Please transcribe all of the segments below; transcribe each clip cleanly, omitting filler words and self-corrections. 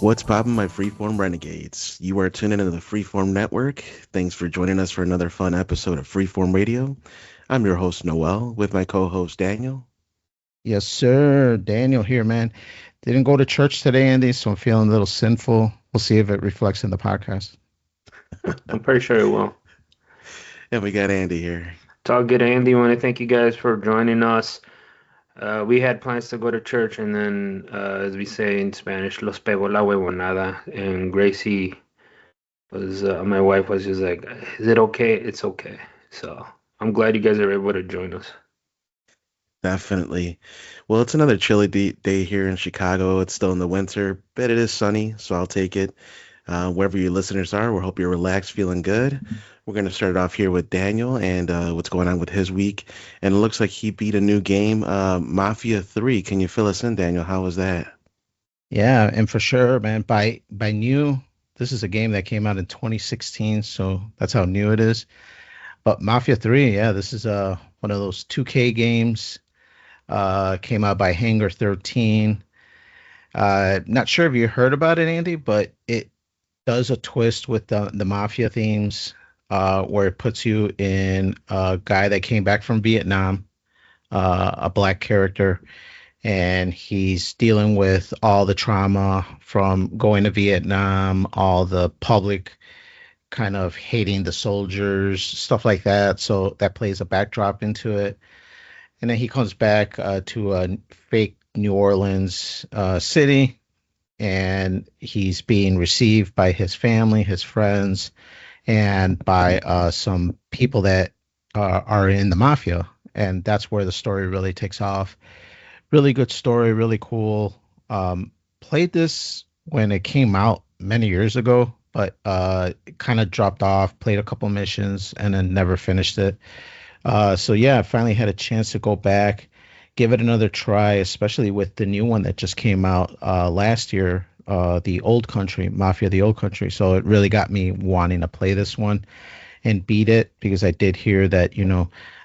What's poppin', my Freeform Renegades? You are tuning into the Freeform Network. Thanks for joining us for another fun episode of Freeform Radio. I'm your host, Noel, with my co-host, Daniel. Yes, sir. Daniel here, man. Didn't go to church today, Andy, so I'm feeling a little sinful. We'll see if it reflects in the podcast. I'm pretty sure it will. And we got Andy here. It's all good, Andy. I want to thank you guys for joining us. We had plans to go to church, and then, as we say in Spanish, los pegó la huevonada. And Gracie my wife was just like, "Is it okay? It's okay." So I'm glad you guys are able to join us. Definitely. Well, it's another chilly day here in Chicago. It's still in the winter, but it is sunny, so I'll take it. Wherever your listeners are, we hope you're relaxed, feeling good. We're going to start it off here with Daniel and what's going on with his week. And it looks like he beat a new game, Mafia 3. Can you fill us in, Daniel? How was that? Yeah, and for sure, man. By new, this is a game that came out in 2016, so that's how new it is. But Mafia 3, yeah, this is one of those 2K games. Came out by Hangar 13. Not sure if you heard about it, Andy, but it does a twist with the Mafia themes, where it puts you in a guy that came back from Vietnam, a black character, and he's dealing with all the trauma from going to Vietnam, all the public kind of hating the soldiers, stuff like that. So that plays a backdrop into it. And then he comes back to a fake New Orleans city, and he's being received by his family, his friends, and by some people that are in the mafia. And that's where the story really takes off. Really good story, really cool. Played this when it came out many years ago, but it kind of dropped off, played a couple missions, and then never finished it. So yeah, I finally had a chance to go back, give it another try, especially with the new one that just came out last year, the Old Country, Mafia, the Old Country. So it really got me wanting to play this one and beat it because I did hear that,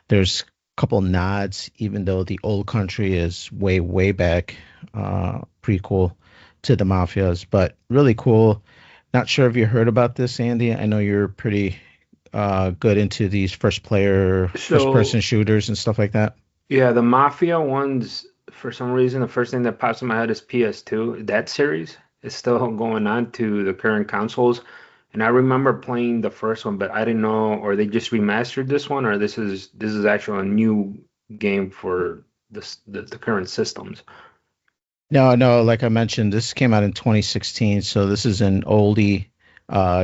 there's a couple nods, even though the Old Country is way, way back, prequel to the Mafias, but really cool. Not sure if you heard about this, Andy. I know you're pretty good into these first So person shooters and stuff like that. yeah, the Mafia ones, for some reason, the first thing that pops in my head is PS2. That series is still going on to the current consoles. And I remember playing the first one, but I didn't know, or they just remastered this one, or this is actually a new game for the current systems. No, no, like I mentioned, this came out in 2016, so this is an oldie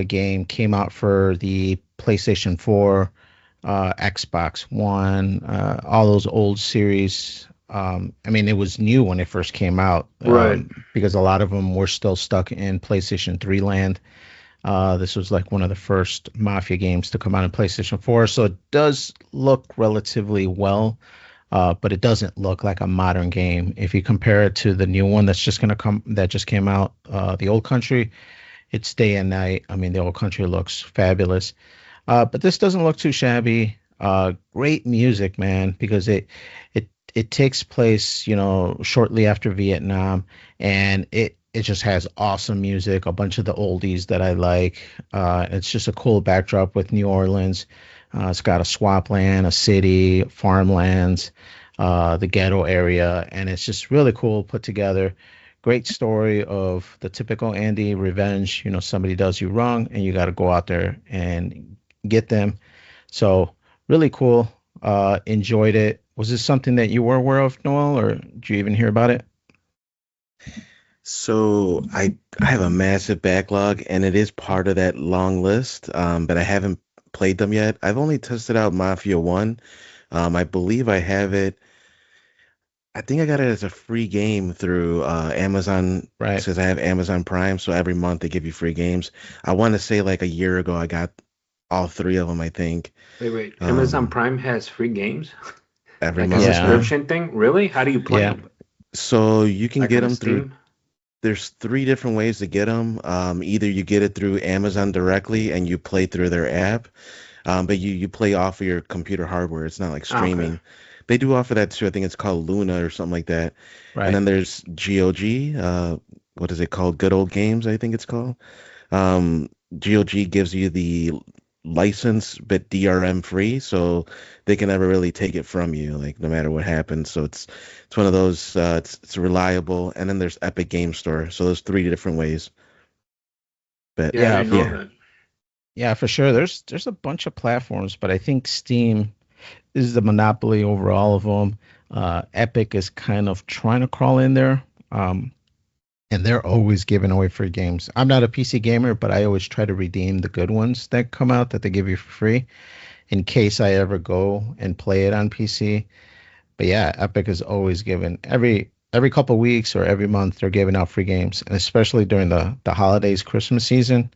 game. Came out for the PlayStation 4, Xbox One, all those old series. I mean, it was new when it first came out, Right. because a lot of them were still stuck in PlayStation 3 land. This was like one of the first Mafia games to come out in PlayStation 4, so it does look relatively well, but it doesn't look like a modern game. If you compare it to the new one that just came out, the Old Country, it's day and night. I mean, the Old Country looks fabulous, but this doesn't look too shabby. Great music, man, because it takes place, shortly after Vietnam, and it just has awesome music, a bunch of the oldies that I like. It's just a cool backdrop with New Orleans. It's got a swampland, a city, farmlands, the ghetto area, and it's just really cool put together. Great story of the typical Andy revenge. Somebody does you wrong, and you got to go out there and get them. So really cool. Enjoyed it. Was this something that you were aware of, Noel, or did you even hear about it? So I have a massive backlog, and it is part of that long list, but I haven't played them yet. I've only tested out Mafia 1. I believe I have it. I think I got it as a free game through Amazon, Right. since I have Amazon Prime. So every month they give you free games. I want to say like a year ago, I got all three of them, I think, Wait. Amazon um, Prime has free games? every Like a month. Yeah. Yeah. subscription thing? Really? How do you play Yeah. them? So you can Like get on them through, Steam? there's three different ways to get them. Either you get it through Amazon directly and you play through their app, but you play off of your computer hardware. It's not like Ah, okay. streaming. They do offer that too. I think it's called Luna or something like that. And Right. then there's GOG, what is it called? Good Old Games, I think it's called. Um, GOG gives you the license, but DRM free, so they can never really take it from you, like no matter what happens. So it's one of those. It's reliable, and then there's Epic Game Store. So there's three different ways. But Yeah, I Yeah, didn't know yeah, that. yeah, for sure. There's a bunch of platforms, but I think Steam is the monopoly over all of them. Epic is kind of trying to crawl in there. Um, and they're always giving away free games. I'm not a PC gamer, but I always try to redeem the good ones that come out that they give you for free in case I ever go and play it on PC. But yeah, Epic is always giving every couple of weeks or every month they're giving out free games, and especially during the holidays, Christmas season,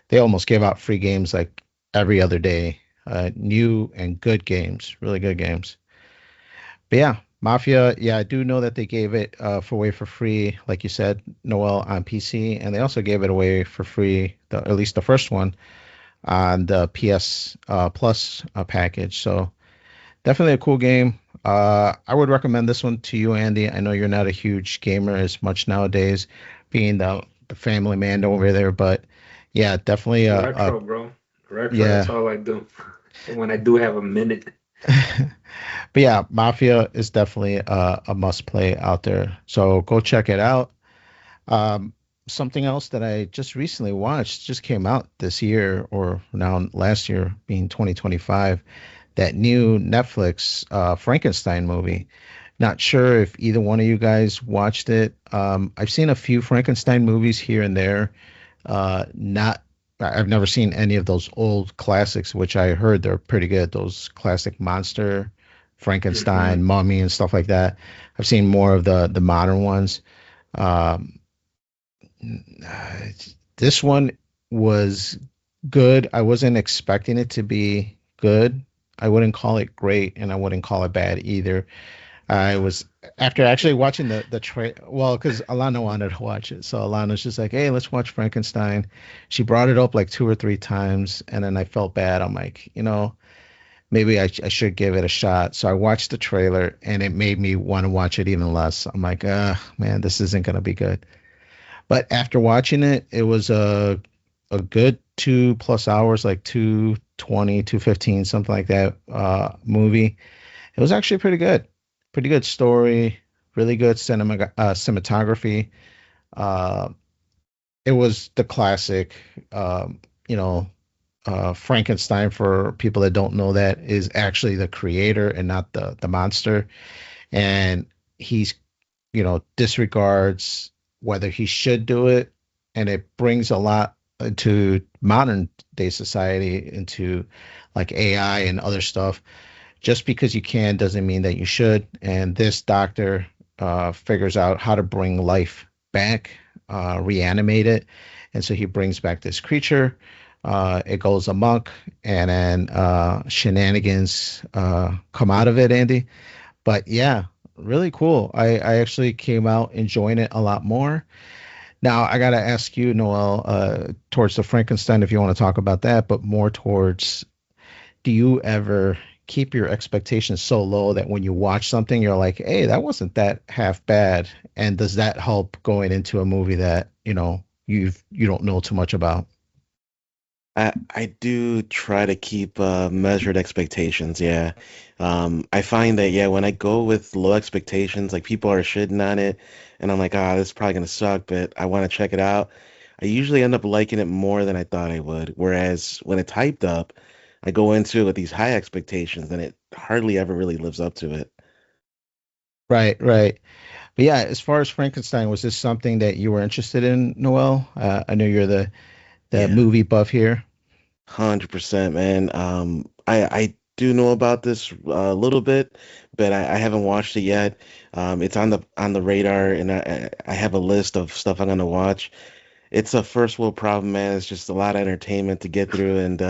they almost give out free games like every other day. New and good games, really good games. But yeah, Mafia, yeah, I do know that they gave it for away for free, like you said, Noel on PC, and they also gave it away for free, at least the first one on the PS Plus package. So definitely a cool game. I would recommend this one to you, Andy. I know you're not a huge gamer as much nowadays, being the family man over there, but yeah, definitely Retro, bro. Retro, that's yeah. all I do. When I do have a minute. But yeah, Mafia is definitely a must play out there. So go check it out. Um, Something else that I just recently watched just came out this year or now last year, being 2025, that new Netflix Frankenstein movie. Not sure if either one of you guys watched it. I've seen a few Frankenstein movies here and there. Not, I've never seen any of those old classics, which I heard they're pretty good. Those classic monster, Frankenstein, Hmm. Mummy, and stuff like that. I've seen more of the modern ones. Um, this one was good. I wasn't expecting it to be good. I wouldn't call it great, and I wouldn't call it bad either. I was after actually watching well, because Alana wanted to watch it, so Alana's just like, "Hey, let's watch Frankenstein." She brought it up like two or three times, and then I felt bad. I'm like, maybe I should give it a shot. So I watched the trailer, and it made me want to watch it even less. I'm like, man, this isn't gonna be good. But after watching it, it was a good 2+ hours, like 2:20, 2:15, something like that, movie. It was actually pretty good. Pretty good story, really good cinematography. Uh, it was the classic, um, you know, Frankenstein, for people that don't know, that is actually the creator and not the monster. And he's, disregards whether he should do it. And it brings a lot into modern day society, into like AI and other stuff. Just because you can doesn't mean that you should. And this doctor figures out how to bring life back, reanimate it. And so he brings back this creature. It goes amok, and then shenanigans come out of it, Andy. But yeah, really cool. I actually came out enjoying it a lot more. Now, I got to ask you, Noel, towards the Frankenstein, if you want to talk about that, but more towards, do you ever keep your expectations so low that when you watch something, you're like, hey, that wasn't that half bad? And does that help going into a movie that, you don't know too much about? I do try to keep measured expectations. Yeah, I find that yeah, when I go with low expectations, like people are shitting on it, and I'm like, ah, this is probably gonna suck, but I want to check it out. I usually end up liking it more than I thought I would. Whereas when it's hyped up, I go into it with these high expectations, and it hardly ever really lives up to it. Right, right. But yeah, as far as Frankenstein, was this something that you were interested in, Noel? I know you're the Yeah. movie buff here. 100%, man. I do know about this a little bit, but I haven't watched it yet. It's on the radar, and I have a list of stuff I'm gonna watch. It's a first world problem, man. It's just a lot of entertainment to get through, and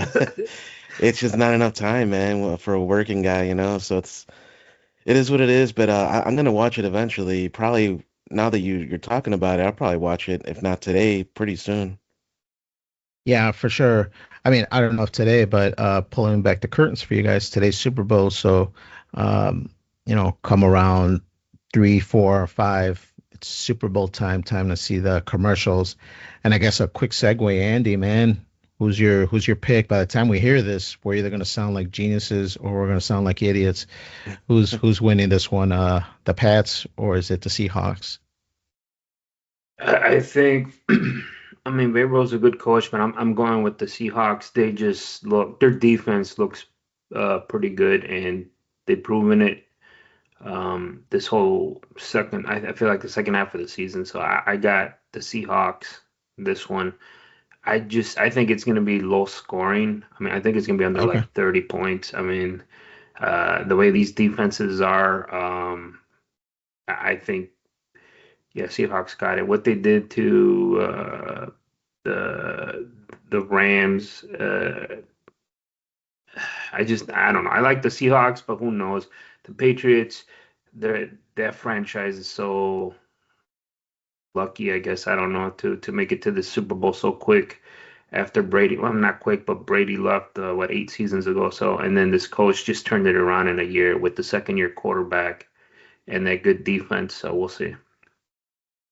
it's just not enough time, man, for a working guy, you know. So it is what it is. But I'm gonna watch it eventually. Probably now that you're talking about it, I'll probably watch it, if not today, pretty soon. Yeah, for sure. I mean, I don't know if today, but pulling back the curtains for you guys, today's Super Bowl. So, come around 3, 4, or 5. it's Super Bowl time, time to see the commercials. And I guess a quick segue, Andy, man, who's your pick? By the time we hear this, we're either going to sound like geniuses or we're going to sound like idiots. Who's winning this one? The Pats or is it the Seahawks? I think, I mean, Vrabel's a good coach, but I'm going with the Seahawks. They just look, their defense looks pretty good, and they've proven it this whole second. I feel like the second half of the season. So I got the Seahawks this one. I think it's going to be low scoring. I mean, I think it's going to be under Okay. like 30 points. I mean, the way these defenses are, I think, yeah, Seahawks got it. What they did to the Rams, I don't know. I like the Seahawks, but who knows? The Patriots, their franchise is so lucky, I guess. I don't know to make it to the Super Bowl so quick after Brady. Well, not quick, but Brady left 8 seasons ago. So, and then this coach just turned it around in a year with the second year quarterback and that good defense. So we'll see.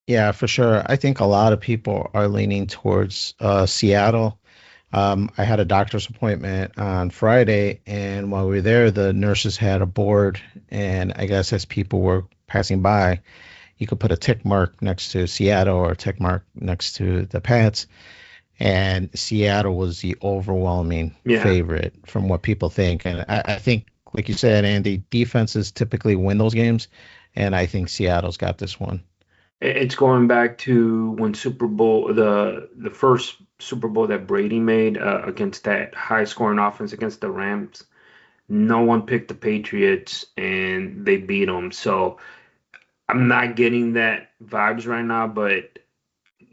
Yeah, for sure. I think a lot of people are leaning towards Seattle. I had a doctor's appointment on Friday, and while we were there, the nurses had a board, and I guess as people were passing by, you could put a tick mark next to Seattle or a tick mark next to the Pats, and Seattle was the overwhelming Yeah. favorite from what people think. And I think, like you said, Andy, defenses typically win those games, and I think Seattle's got this one. It's going back to when Super Bowl the first Super Bowl that Brady made against that high scoring offense against the Rams. No one picked the Patriots and they beat them. So I'm not getting that vibes right now, but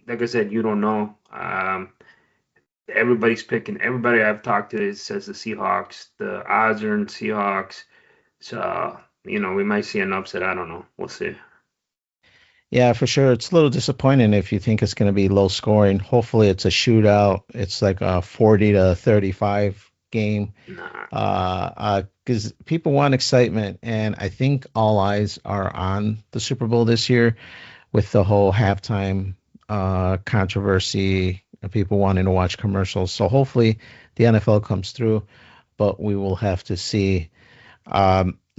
like I said, you don't know. Everybody's picking. Everybody I've talked to says the Seahawks. The odds are in Seahawks. So we might see an upset. I don't know. We'll see. Yeah, for sure. It's a little disappointing if you think it's going to be low scoring. Hopefully, it's a shootout. It's like a 40-35 game. Nah. Because people want excitement, and I think all eyes are on the Super Bowl this year with the whole halftime controversy, and people wanting to watch commercials. So hopefully, the NFL comes through, but we will have to see.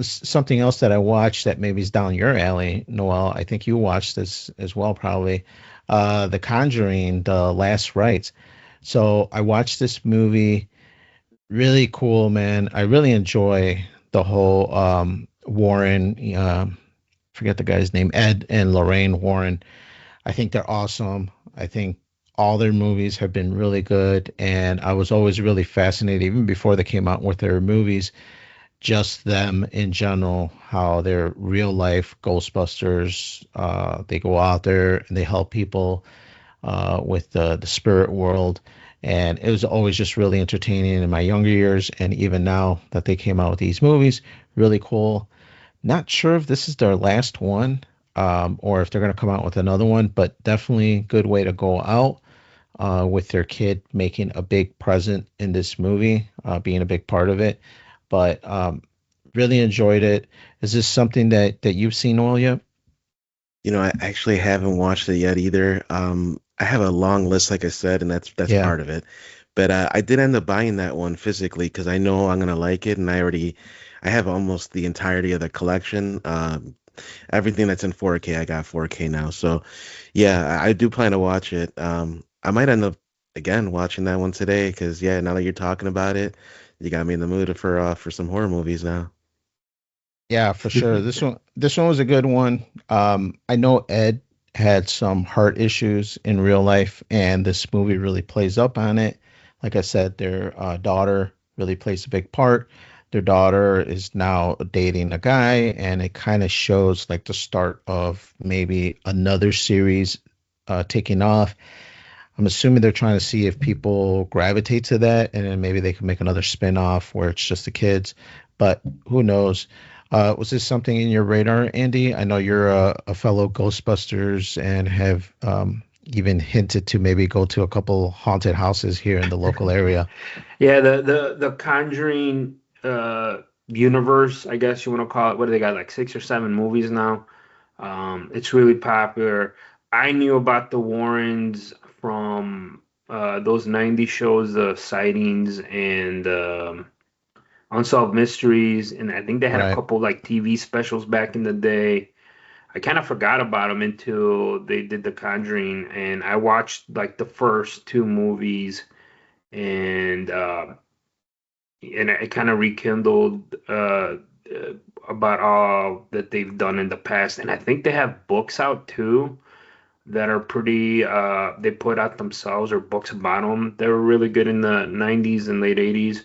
Something else that I watched that maybe is down your alley, Noel. I think you watched this as well, probably. The Conjuring, the Last Rites. So I watched this movie. Really cool, man. I really enjoy the whole Warren. Forget the guy's name, Ed and Lorraine Warren. I think they're awesome. I think all their movies have been really good, and I was always really fascinated, even before they came out with their movies, just them in general, how they're real life Ghostbusters. They go out there and they help people with the spirit world. And it was always just really entertaining in my younger years. And even now that they came out with these movies, really cool. Not sure if this is their last one, or if they're going to come out with another one, but definitely good way to go out with their kid making a big present in this movie, being a big part of it. But really enjoyed it. Is this something that you've seen all yet? I actually haven't watched it yet either. I have a long list, like I said, and that's Yeah. part of it. But I did end up buying that one physically because I know I'm gonna like it, and I have almost the entirety of the collection. Everything that's in 4K, I got 4K now. So yeah, I do plan to watch it. I might end up again watching that one today because yeah, now that you're talking about it, you got me in the mood for some horror movies now. Yeah, for sure. This one was a good one. I know Ed had some heart issues in real life, and this movie really plays up on it. Like I said, their daughter really plays a big part. Their daughter is now dating a guy, and it kind of shows like the start of maybe another series taking off. I'm assuming they're trying to see if people gravitate to that, and then maybe they can make another spin-off where it's just the kids. But who knows? Was this something in your radar, Andy? I know you're a fellow Ghostbusters and have even hinted to maybe go to a couple haunted houses here in the local area. Yeah, the Conjuring universe, I guess you want to call it. What do they got, like 6 or 7 movies now? It's really popular. I knew about the Warrens from those 90s shows, the Sightings and Unsolved Mysteries, and I think they had a Right. couple like TV specials back in the day. I kind of forgot about them until they did The Conjuring, and I watched like the first two movies, and it kind of rekindled about all that they've done in the past. And I think they have books out too that are pretty they put out themselves or books about them. They were really good in the 90s and late 80s.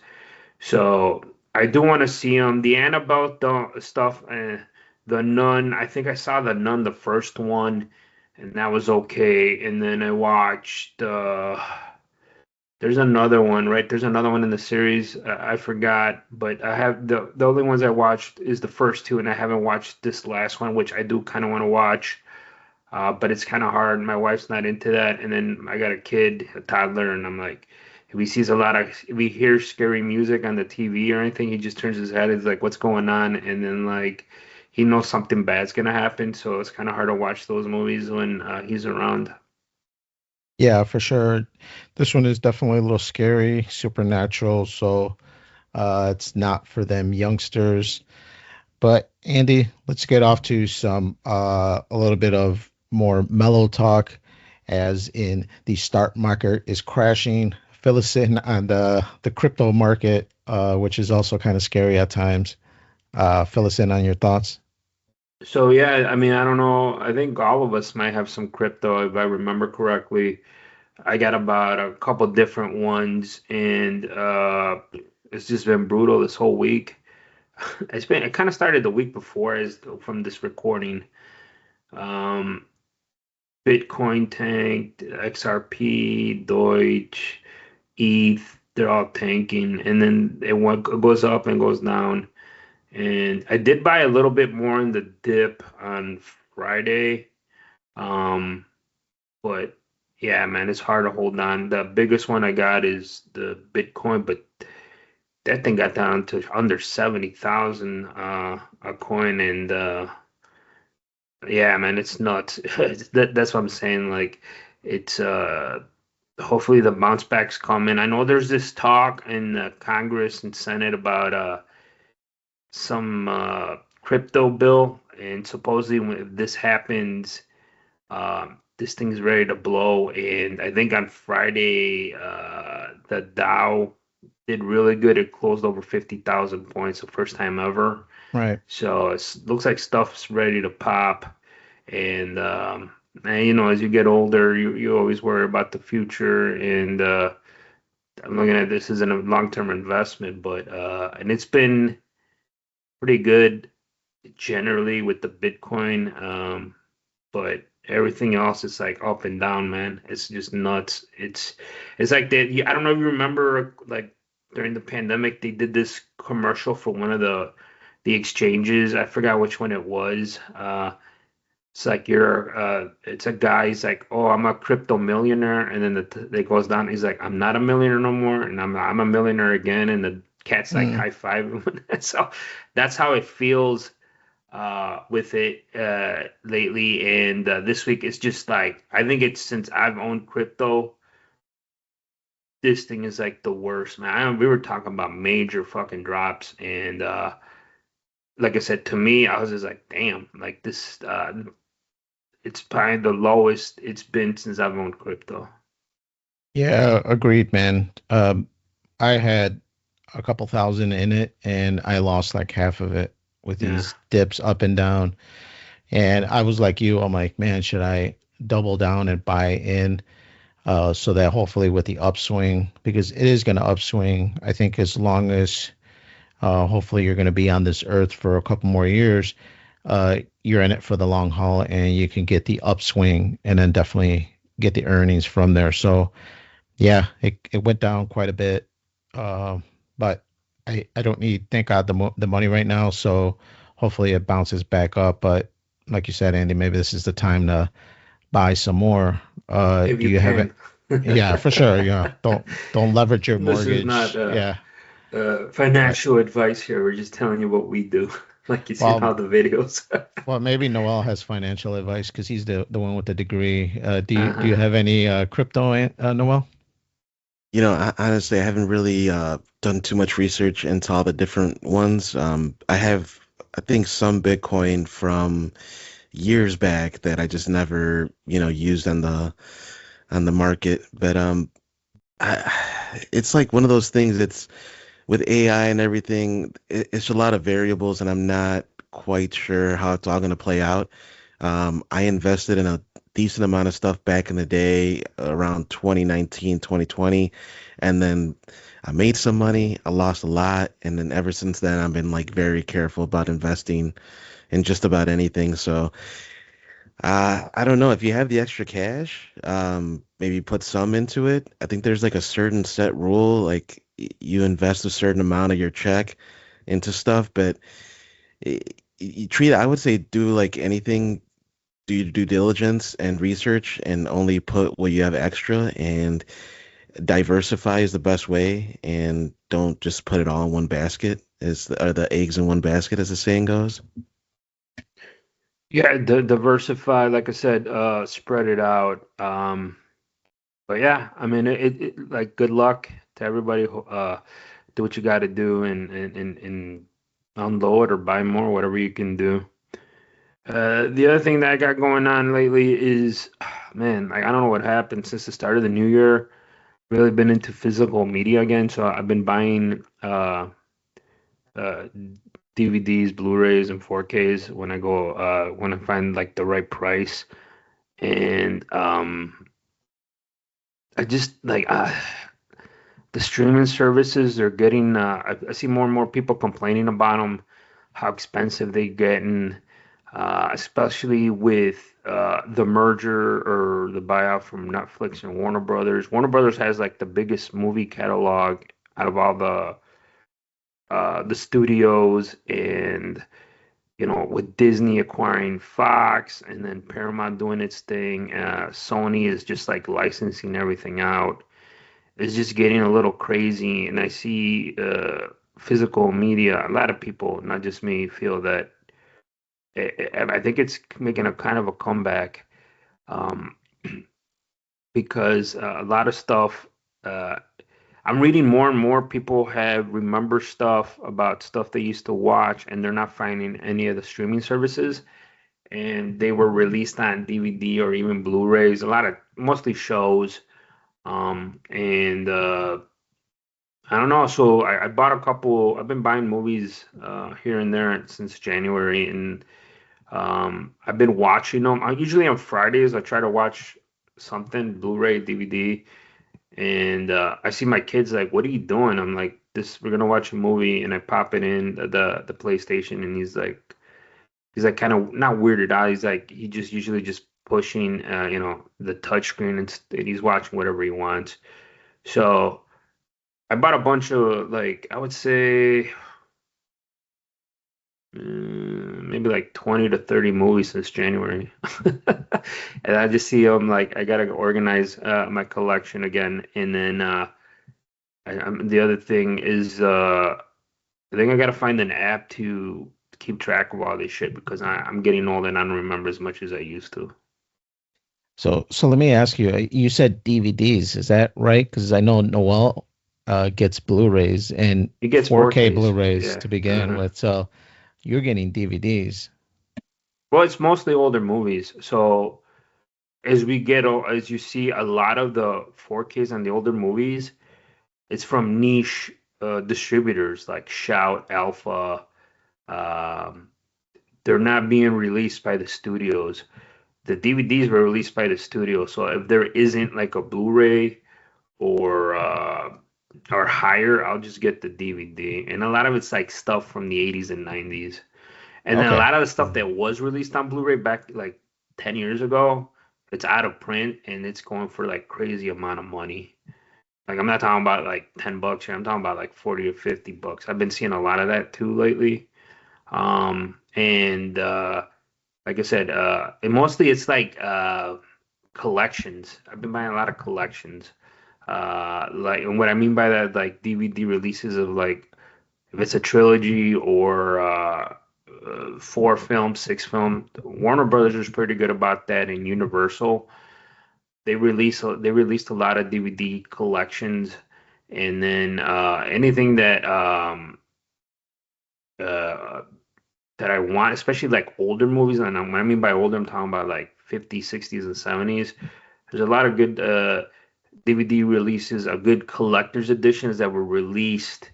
So I do want to see them. The Annabelle stuff, the Nun. I think I saw the Nun, the first one, and that was okay. And then I watched. There's another one, right? There's another one in the series. I forgot, but I have the only ones I watched is the first two, and I haven't watched this last one, which I do kind of want to watch. But it's kind of hard. My wife's not into that, and then I got a kid, a toddler, and I'm like, if he hears scary music on the TV or anything, he just turns his head. He's like, "What's going on?" And then like, he knows something bad's gonna happen, so it's kind of hard to watch those movies when he's around. Yeah, for sure. This one is definitely a little scary, supernatural, so it's not for them youngsters. But Andy, let's get off to some a little bit of more mellow talk, as in the stock market is crashing. Fill us in on the crypto market, which is also kind of scary at times. Fill us in on your thoughts. So yeah, I mean, I don't know. I think all of us might have some crypto if I remember correctly. I got about a couple different ones, and it's just been brutal this whole week. It kind of started the week before as from this recording. Um, Bitcoin tanked, XRP, Deutsche, ETH, they're all tanking, and then it goes up and goes down. And I did buy a little bit more in the dip on Friday. Um, but yeah, man, it's hard to hold on. The biggest one I got is the Bitcoin, but that thing got down to under 70,000 a coin, and yeah, man, it's nuts. That's what I'm saying. Like, it's hopefully the bounce back's coming. I know there's this talk in Congress and Senate about some crypto bill, and supposedly if this happens, this thing's ready to blow. And I think on Friday, the Dow did really good. It closed over 50,000 points, the first time ever. Right. So it looks like stuff's ready to pop. And you know, as you get older, you always worry about the future. And I'm looking at this as a long-term investment, but and it's been pretty good generally with the Bitcoin. But everything else is like up and down, man. It's just nuts. It's like that. I don't know if you remember, like during the pandemic, they did this commercial for one of the exchanges. I forgot which one it was. It's like it's a guy. He's like, "Oh, I'm a crypto millionaire," and then it goes down. He's like, "I'm not a millionaire no more," and I'm a millionaire again. And the cat's like Mm. high five him. So that's how it feels with it lately. And this week it's just like I think it's since I've owned crypto, this thing is like the worst, man. We were talking about major fucking drops, and like I said, to me, I was just like, damn, like this. It's probably the lowest it's been since I've owned crypto. Yeah, agreed, man. I had a couple thousand in it, and I lost like half of it with Yeah. these dips up and down. And I was like you, I'm like, man, should I double down and buy in, so that hopefully with the upswing, because it is going to upswing, I think as long as hopefully you're going to be on this earth for a couple more years, you're in it for the long haul and you can get the upswing and then definitely get the earnings from there. So yeah, it went down quite a bit, but I don't need, thank God, the money right now. So hopefully it bounces back up. But like you said, Andy, maybe this is the time to buy some more. If Do you you have it? can. Yeah, for sure. Yeah, don't leverage your This is not mortgage. Yeah, right. financial advice here. We're just telling you what we do. like you seen Well, all the videos. well, maybe Noel has financial advice because he's the one with the degree. Do you Uh-huh. have any crypto, Noel? Honestly, I haven't really done too much research into all the different ones. I have, I think, some Bitcoin from years back that I just never, used on the market. But it's like one of those things. It's with AI and everything. It's a lot of variables, and I'm not quite sure how it's all going to play out. I invested in a decent amount of stuff back in the day around 2019, 2020, and then I made some money. I lost a lot, and then ever since then, I've been like very careful about investing in just about anything. So I don't know if you have the extra cash, maybe put some into it. I think there's like a certain set rule, like you invest a certain amount of your check into stuff, but y- you treat, I would say do like anything, do your due diligence and research and only put what you have extra and diversify is the best way and don't just put it all in one basket are the eggs in one basket as the saying goes. Yeah, diversify, like I said, spread it out. But yeah, I mean, like good luck to everybody. Do what you got to do and unload or buy more, whatever you can do. The other thing that I got going on lately is, man, like I don't know what happened since the start of the new year. Really been into physical media again, so I've been buying uh DVDs, Blu-rays, and 4Ks when I go when I find like the right price. And I just like the streaming services are getting. I see more and more people complaining about them, how expensive they getting, especially with the merger or the buyout from Netflix and Warner Brothers. Warner Brothers has like the biggest movie catalog out of all the studios, and with Disney acquiring Fox and then Paramount doing its thing, Sony is just like licensing everything out. It's just getting a little crazy, and I see physical media. A lot of people, not just me, feel that I think it's making a kind of a comeback, um, because a lot of stuff. Uh, I'm reading more and more people have remember stuff about stuff they used to watch, and they're not finding any of the streaming services, and they were released on DVD or even Blu-rays. A lot of mostly shows, and I don't know. So I bought a couple. I've been buying movies here and there since January, and I've been watching them. Usually on Fridays, I try to watch something, Blu-ray, DVD, and I see my kids like, "What are you doing?" I'm like, "This, we're gonna watch a movie," and I pop it in the PlayStation, and he's like kind of not weirded out. He's like he just usually just pushing the touch screen, and he's watching whatever he wants. So I bought a bunch of, like, I would say maybe like 20 to 30 movies since January. And I just see them like I gotta organize my collection again. And then the other thing is I think I gotta find an app to keep track of all this shit because I'm getting old and I don't remember as much as I used to. So let me ask you. You said DVDs, is that right? Because I know Noel gets Blu-rays and It gets 4K 4Ks. Blu-rays Yeah. to begin Uh-huh. with. So you're getting DVDs. Well, it's mostly older movies. So as you see a lot of the 4Ks and the older movies, it's from niche distributors like Shout, Alpha. Um, they're not being released by the studios. The DVDs were released by the studio. So if there isn't like a Blu-ray or higher, I'll just get the DVD. And a lot of it's like stuff from the 80s and 90s. And then a Okay. lot of the stuff that was released on Blu-ray back like 10 years ago, it's out of print and it's going for like crazy amount of money. Like I'm not talking about like $10 here. I'm talking about like 40 or $50. I've been seeing a lot of that too lately. And like I said, and mostly it's like collections. I've been buying a lot of collections. Like, and what I mean by that, like DVD releases of like if it's a trilogy or four film, six film. Warner Brothers was pretty good about that, and Universal. They released a lot of DVD collections, and then anything uh, that I want, especially like older movies. And when I mean by older, I'm talking about like 50s, 60s, and 70s. There's a lot of good DVD releases, good collector's editions that were released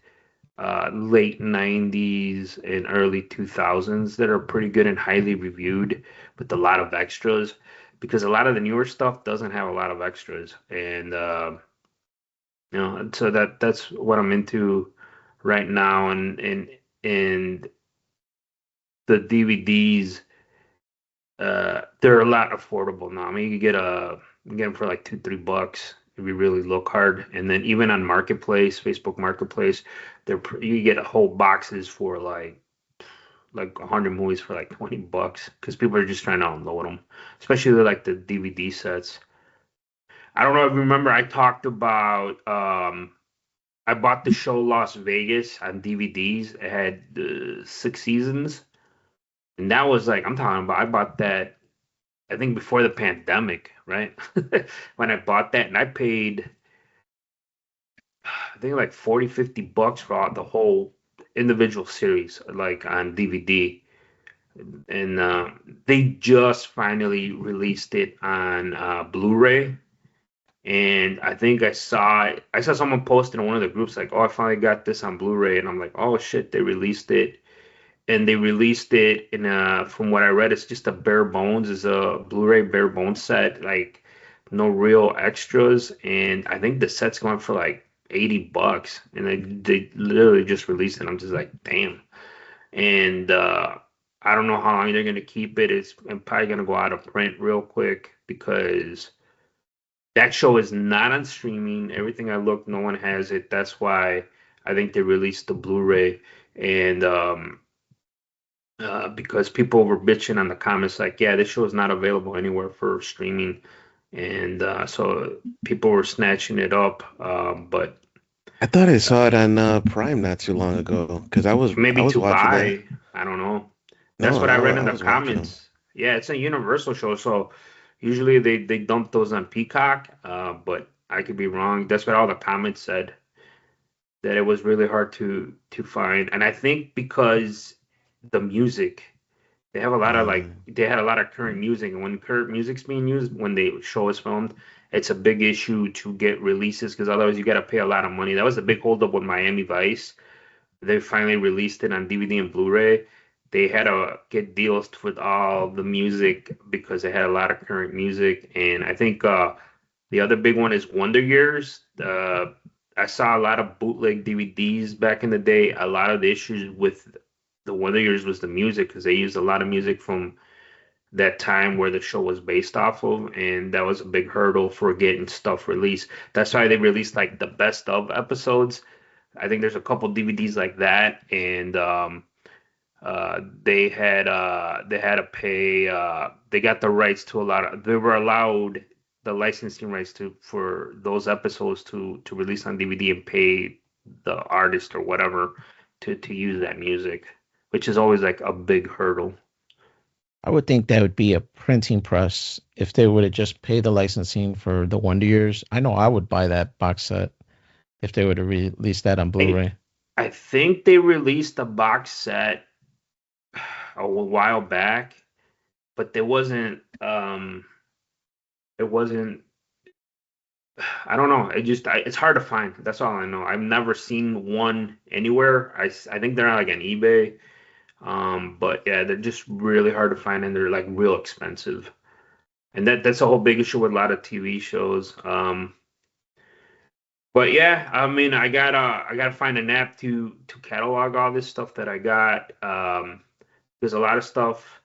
late 90s and early 2000s that are pretty good and highly reviewed with a lot of extras because a lot of the newer stuff doesn't have a lot of extras. And so that's what I'm into right now. And the DVDs, they're a lot affordable now. I mean, you can get them for like $2, $3 if you really look hard. And then even on Marketplace, Facebook Marketplace, you get a whole boxes for like 100 movies for like $20 because people are just trying to unload them, especially like the DVD sets. I don't know if you remember, I talked about I bought the show Las Vegas on DVDs. It had 6 seasons, and that was like I'm talking about. I bought that I think before the pandemic, right? When I bought that, and I paid I think like 40, $50 for the whole individual series, like on DVD. And they just finally released it on Blu-ray. And I think I saw someone post in one of the groups like, "Oh, I finally got this on Blu-ray," and I'm like, "Oh shit, they released it." And they released it in from what I read, it's just a bare bones, is a Blu-ray bare bones set, like no real extras. And I think the set's going for like $80, and they literally just released it. I'm just like, damn. And I don't know how long they're gonna keep it. It's probably gonna go out of print real quick because that show is not on streaming. Everything I looked, no one has it. That's why I think they released the Blu-ray. And because people were bitching on the comments like, yeah, this show is not available anywhere for streaming, and so people were snatching it up. But I thought I saw it on Prime not too long ago because I maybe was to watching that. buy, I don't know. That's No, what I read in I the was watching them. comments. Yeah, it's a Universal show, so usually they dump those on Peacock, but I could be wrong. That's what all the comments said, that it was really hard to find, and I think because the music. They had a lot of current music, and when current music's being used when the show is filmed, it's a big issue to get releases because otherwise you got to pay a lot of money. That was a big holdup with Miami Vice. They finally released it on DVD and Blu-ray. They had to get deals with all the music because they had a lot of current music, and I think the other big one is Wonder Years. I saw a lot of bootleg DVDs back in the day. A lot of the issues with the Wonder Years was the music because they used a lot of music from that time where the show was based off of, and that was a big hurdle for getting stuff released. That's why they released like the best of episodes. I think there's a couple DVDs like that, and they had to pay. They got the rights to a lot of. They were allowed the licensing rights to for those episodes to release on DVD and pay the artist or whatever to use that music, which is always like a big hurdle. I would think that would be a printing press if they would have just paid the licensing for the Wonder Years. I know I would buy that box set if they would have released that on I Blu-ray. I think they released a box set a while back, but it wasn't I don't know. It's hard to find. That's all I know. I've never seen one anywhere. I think they're like on eBay. But yeah, they're just really hard to find and they're like real expensive. And that's a whole big issue with a lot of TV shows. But yeah, I mean, I gotta find an app to catalog all this stuff that I got. There's a lot of stuff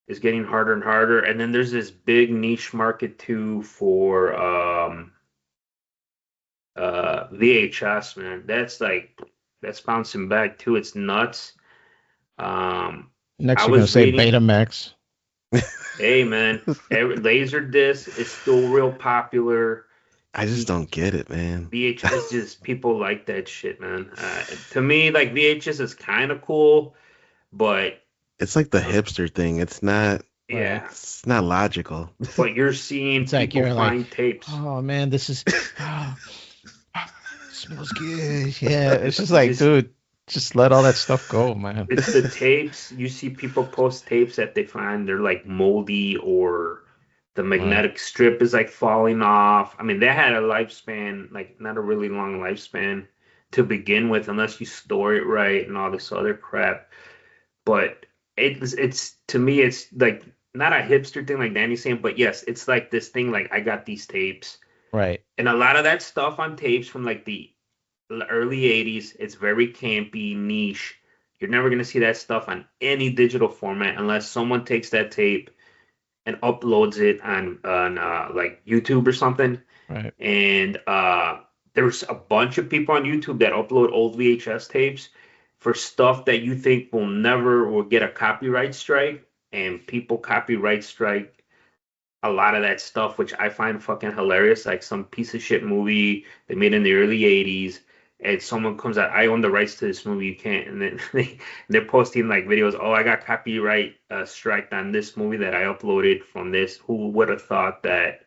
is getting harder and harder. And then there's this big niche market too for VHS, man. That's bouncing back too. It's nuts. Um, Next, I you're going to was say reading. Betamax. Hey, man, Laserdisc is still real popular. I just V- don't get it, man. VHS just people like that shit, man. To me, like VHS is kind of cool, but it's like the hipster thing. Right. Yeah, It's not logical. but you're seeing It's like people you're like, find tapes. oh man, this is oh, smells good. Yeah, it's just like, Just dude, just let all that stuff go, man. it's the tapes. You see people post tapes that they find they're like moldy or the Right, magnetic strip is like falling off. I mean, they had a lifespan, like not a really long lifspan to begin with, unless you store it right and all this other crap. But it's to me, it's like not a hipster thing like Danny's saying, but yes, it's like this thing like I got these tapes. right, And a lot of that stuff on tapes from like the early 80s, it's very campy, niche. You're never going to see that stuff on any digital format unless someone takes that tape and uploads it on like YouTube or something. right. And there's a bunch of people on YouTube that upload old VHS tapes for stuff that you think will get a copyright strike, and people copyright strike a lot of that stuff, which I find fucking hilarious. Like some piece of shit movie they made in the early 80s, and someone comes out, I own the rights to this movie, you can't. And then they're posting like videos, oh, I got copyright striked on this movie that I uploaded from this. Who would have thought that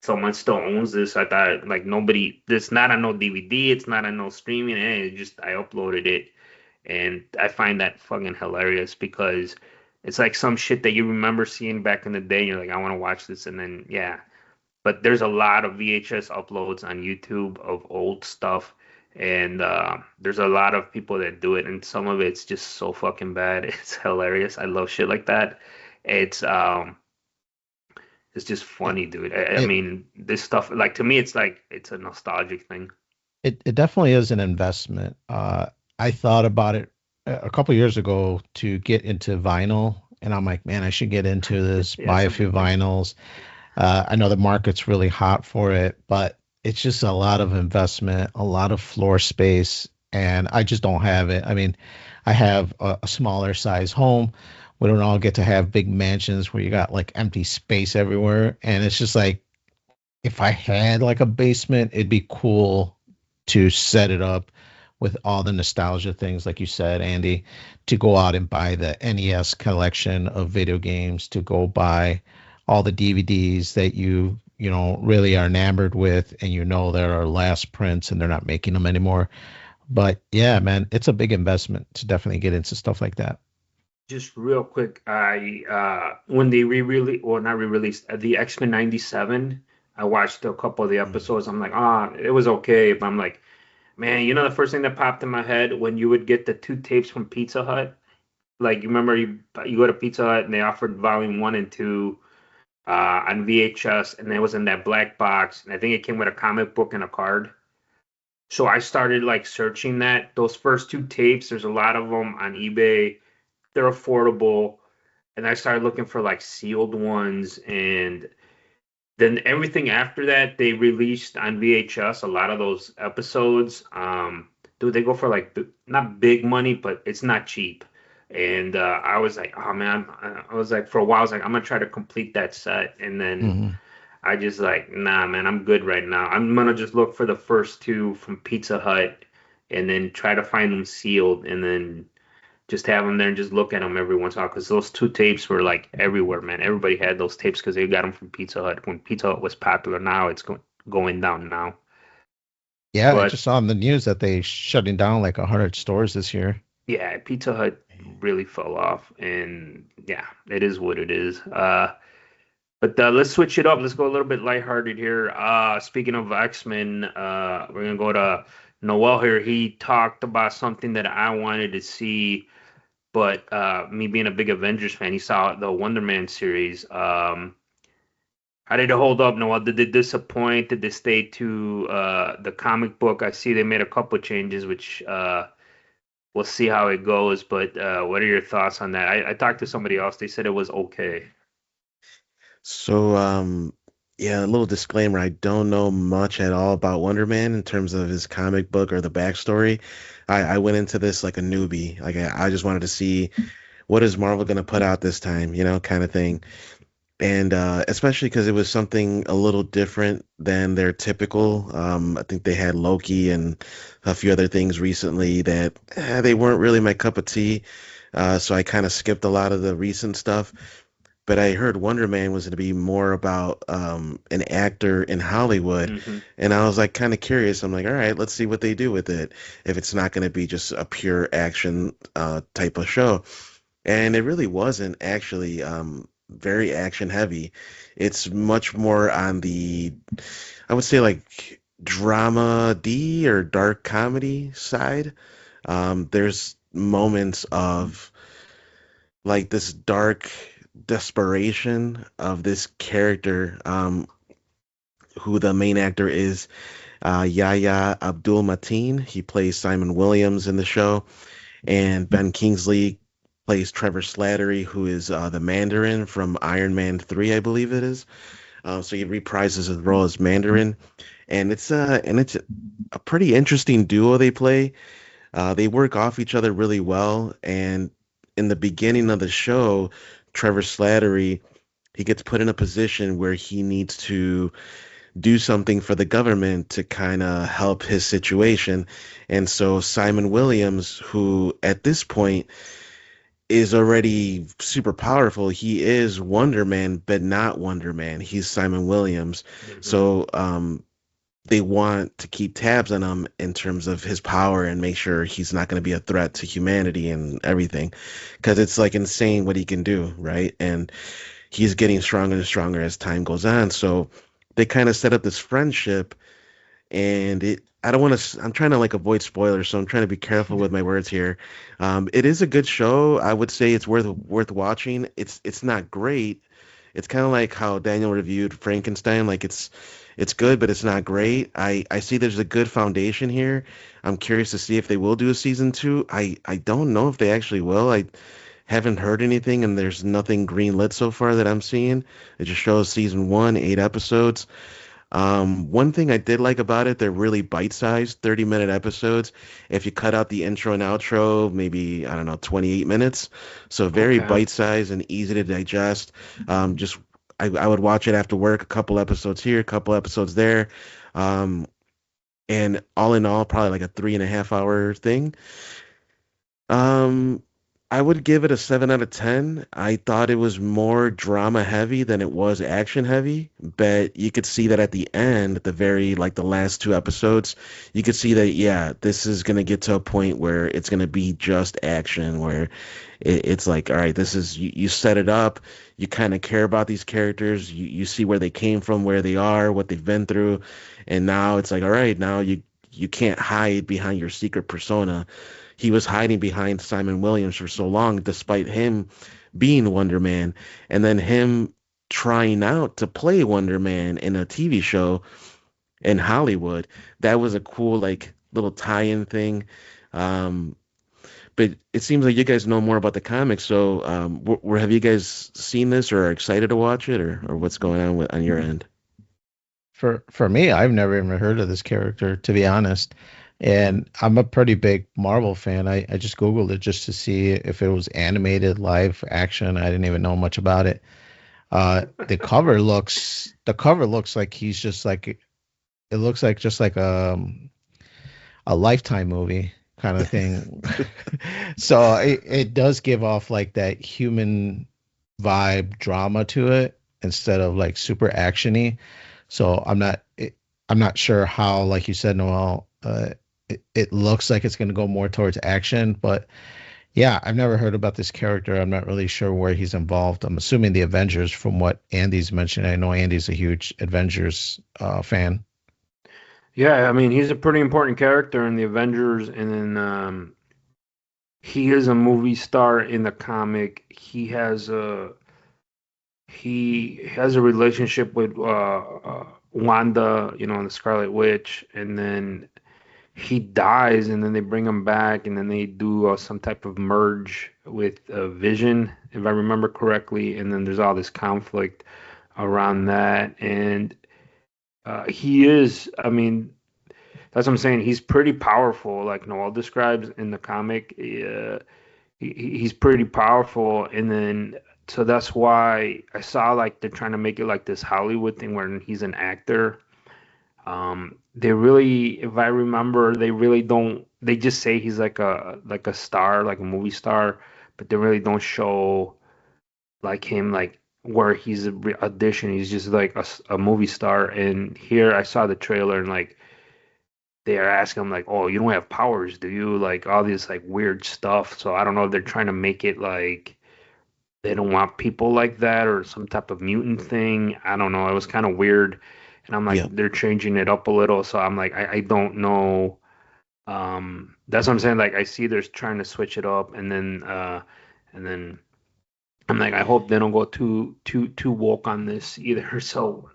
someone still owns this? I thought like nobody, it's not on no DVD, it's not on no streaming, and it just, I uploaded it. And I find that fucking hilarious because it's like some shit that you remember seeing back in the day. You're like, I want to watch this, and then yeah. But there's a lot of VHS uploads on YouTube of old stuff, and there's a lot of people that do it, and some of it's just so fucking bad. It's hilarious. I love shit like that. It's um, it's just It, funny, dude. I it mean, this stuff like to me, it's like it's a nostalgic thing. it definitely is an investment. I thought about it a couple years ago to get into vinyl, and I'm like, man, I should get into this, Yeah, buy a some few people. vinyls. I know the market's really hot for it, but it's just a lot of investment, a lot of floor space, and I just don't have it. I mean, I have a smaller size home. We don't all get to have big mansions where you got like empty space everywhere, and it's just like if I had like a basement, it'd be cool to set it up with all the nostalgia things, like you said, Andy, to go out and buy the NES collection of video games, to go buy all the DVDs that you know, really are enamored with, and you know there are last prints and they're not making them anymore. But yeah, man, it's a big investment to definitely get into stuff like that. Just real quick, I when they re-release or not re-released the X-Men 97, I watched a couple of the Mm. episodes. I'm like, ah, it was okay, but I'm like, man, you know the first thing that popped in my head when you would get the two tapes from Pizza Hut? Like you remember you go to Pizza Hut and they offered volume one and two on VHS, and it was in that black box, and I think it came with a comic book and a card. So I started like searching those first two tapes. There's a lot of them on eBay. They're affordable, and I started looking for like sealed ones, and then everything after that they released on VHS. A lot of those episodes, dude, they go for like not big money, but it's not cheap. And I was like, oh man, I was like for a while, I was like, I'm gonna try to complete that set, and then Hmm. I just like, nah, man, I'm good right now. I'm gonna just look for the first two from Pizza Hut, and then try to find them sealed, and then just have them there and just look at them every once in a while because those two tapes were like everywhere, man. Everybody had those tapes because they got them from Pizza Hut when Pizza Hut was popular. Now it's going down now. Yeah, I But just saw on the news that they shutting down like 100 stores this year. yeah, Pizza Hut really fell off, and yeah, it is what it is. But let's switch it up. Let's go a little bit lighthearted here. Speaking of X-Men, we're gonna go to Noel here. He talked about something that I wanted to see. But me being a big Avengers fan, he saw the Wonder Man series. How did it hold up, Noah? Did it disappoint? Did they stay to the comic book? I see they made a couple changes, which we'll see how it goes. But what are your thoughts on that? I talked to somebody else. They said it was okay. So, yeah, a little disclaimer. I don't know much at all about Wonder Man in terms of his comic book or the backstory. I went into this like a newbie. Like I just wanted to see what is Marvel going to put out this time, kind of thing. And especially because it was something a little different than their typical. I think they had Loki and a few other things recently that they weren't really my cup of tea. So I kind of skipped a lot of the recent stuff. But I heard Wonder Man was going to be more about an actor in Hollywood, Hmm. and I was like kind of curious. I'm like, all right, let's see what they do with it. If it's not going to be just a pure action type of show, and it really wasn't actually very action heavy. It's much more on the, I would say like drama D or dark comedy side. There's moments of like this dark desperation of this character, who the main actor is, Yahya Abdul Mateen. He plays Simon Williams in the show, and Ben Kingsley plays Trevor Slattery, who is the Mandarin from Iron Man 3, I believe it is. So he reprises his role as Mandarin, and it's a pretty interesting duo they play. They work off each other really well, and in the beginning of the show, Trevor Slattery, he gets put in a position where he needs to do something for the government to kind of help his situation. And so Simon Williams, who at this point is already super powerful, he is Wonder Man, but not Wonder Man. He's Simon Williams. Hmm. So they want to keep tabs on him in terms of his power and make sure he's not going to be a threat to humanity and everything, because it's like insane what he can do, right? And he's getting stronger and stronger as time goes on. So they kind of set up this friendship, and it. I don't want to. I'm trying to like avoid spoilers, so I'm trying to be careful with my words here. It is a good show. I would say it's worth watching. It's not great. It's kind of like how Daniel reviewed Frankenstein. Like it's good, but it's not great. I see there's a good foundation here. I'm curious to see if they will do a season two. I don't know if they actually will. I haven't heard anything, and there's nothing green lit so far that I'm seeing. It just shows season one, 8 episodes. One thing I did like about it, they're really bite-sized, 30-minute episodes. If you cut out the intro and outro, maybe, I don't know, 28 minutes. So very Okay. bite-sized and easy to digest. Just I would watch it after work, a couple episodes here, a couple episodes there. Um, and all in all, probably like a 3.5 hour thing. Um, I would give it a 7 out of 10. I thought it was more drama heavy than it was action heavy, but you could see that at the end, at the very, like the last 2 episodes, you could see that, yeah, this is going to get to a point where it's going to be just action, where it's like, all right, this is, you set it up, you kind of care about these characters, you see where they came from, where they are, what they've been through, and now it's like, all right, now you can't hide behind your secret persona. He was hiding behind Simon Williams for so long, despite him being Wonder Man, and then him trying out to play Wonder Man in a TV show in Hollywood. That was a cool, like, little tie-in thing. Um, but it seems like you guys know more about the comics. So, have you guys seen this or are excited to watch it, or what's going on on your end? For me, I've never even heard of this character, to be honest. And I'm a pretty big Marvel fan. I just Googled it just to see if it was animated, live action. I didn't even know much about it. The cover looks like he's just like it looks like just like a Lifetime movie kind of thing. So it does give off like that human vibe drama to it instead of like super actiony. So I'm not sure how, like you said, Noel, it looks like it's going to go more towards action, but yeah, I've never heard about this character. I'm not really sure where he's involved. I'm assuming the Avengers from what Andy's mentioned. I know Andy's a huge Avengers fan. Yeah, I mean, he's a pretty important character in the Avengers, and then he is a movie star in the comic. He has a relationship with Wanda, the Scarlet Witch, and then he dies, and then they bring him back, and then they do some type of merge with Vision, if I remember correctly, and then there's all this conflict around that, and he is, I mean, that's what I'm saying. He's pretty powerful, like Noel describes in the comic. He's pretty powerful, and then so that's why I saw like they're trying to make it like this Hollywood thing where he's an actor. They really, if I remember, they really don't. They just say he's like a star, like a movie star, but they really don't show like him like where he's auditioning. He's just like a movie star. And here I saw the trailer and like they are asking him like, "Oh, you don't have powers, do you?" Like all this like weird stuff. So I don't know if they're trying to make it like they don't want people like that or some type of mutant thing. I don't know. It was kind of weird. And I'm like, Yep. they're changing it up a little. So I'm like, I don't know. That's what I'm saying. Like I see they're trying to switch it up and then I'm like, I hope they don't go too woke on this either. So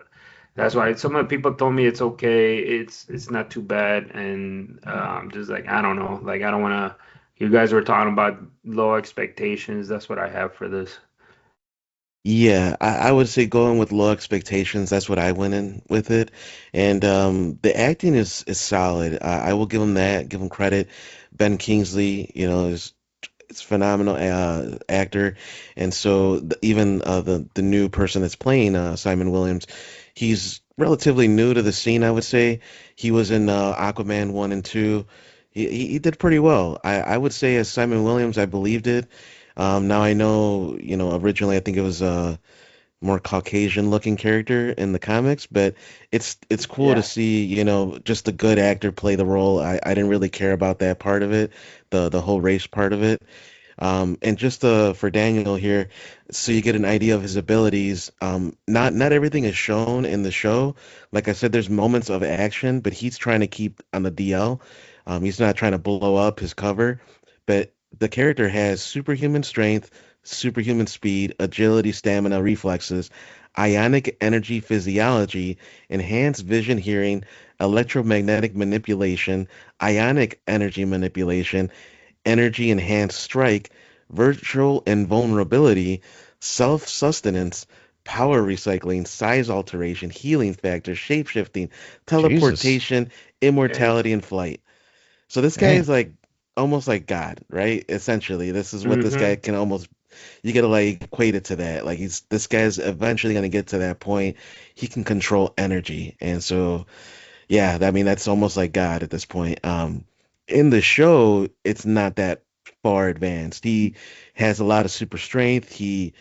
that's why some of the people told me it's okay, it's not too bad, and I'm just like, I don't know, like I don't want to. You guys were talking about low expectations. That's what I have for this. Yeah, I would say going with low expectations. That's what I went in with it, and the acting is solid. I will give him that. Give him credit. Ben Kingsley, is it's phenomenal actor, and so even the new person that's playing Simon Williams, he's relatively new to the scene. I would say he was in Aquaman 1 and 2. He did pretty well. I would say as Simon Williams, I believed it. Now I know, originally I think it was more Caucasian looking character in the comics, but it's cool to Yeah, see, just a good actor play the role. I didn't really care about that part of it, the whole race part of it. And just for Daniel here, so you get an idea of his abilities. Not everything is shown in the show. Like I said, there's moments of action, but he's trying to keep on the DL. He's not trying to blow up his cover, but the character has superhuman strength, superhuman speed, agility, stamina, reflexes, ionic energy physiology, enhanced vision, hearing, electromagnetic manipulation, ionic energy manipulation, energy enhanced strike, virtual invulnerability, self sustenance, power recycling, size alteration, healing factor, shapeshifting, Jesus. teleportation, dang. immortality, and flight. So this guy is Dang. like almost like God, right? Essentially, this is what this guy Mm-hmm. can almost you gotta like equate it to that. Like this guy's eventually gonna get to that point. He can control energy, and so yeah, I mean that's almost like God at this point. In the show, it's not that far advanced. He has a lot of super strength. You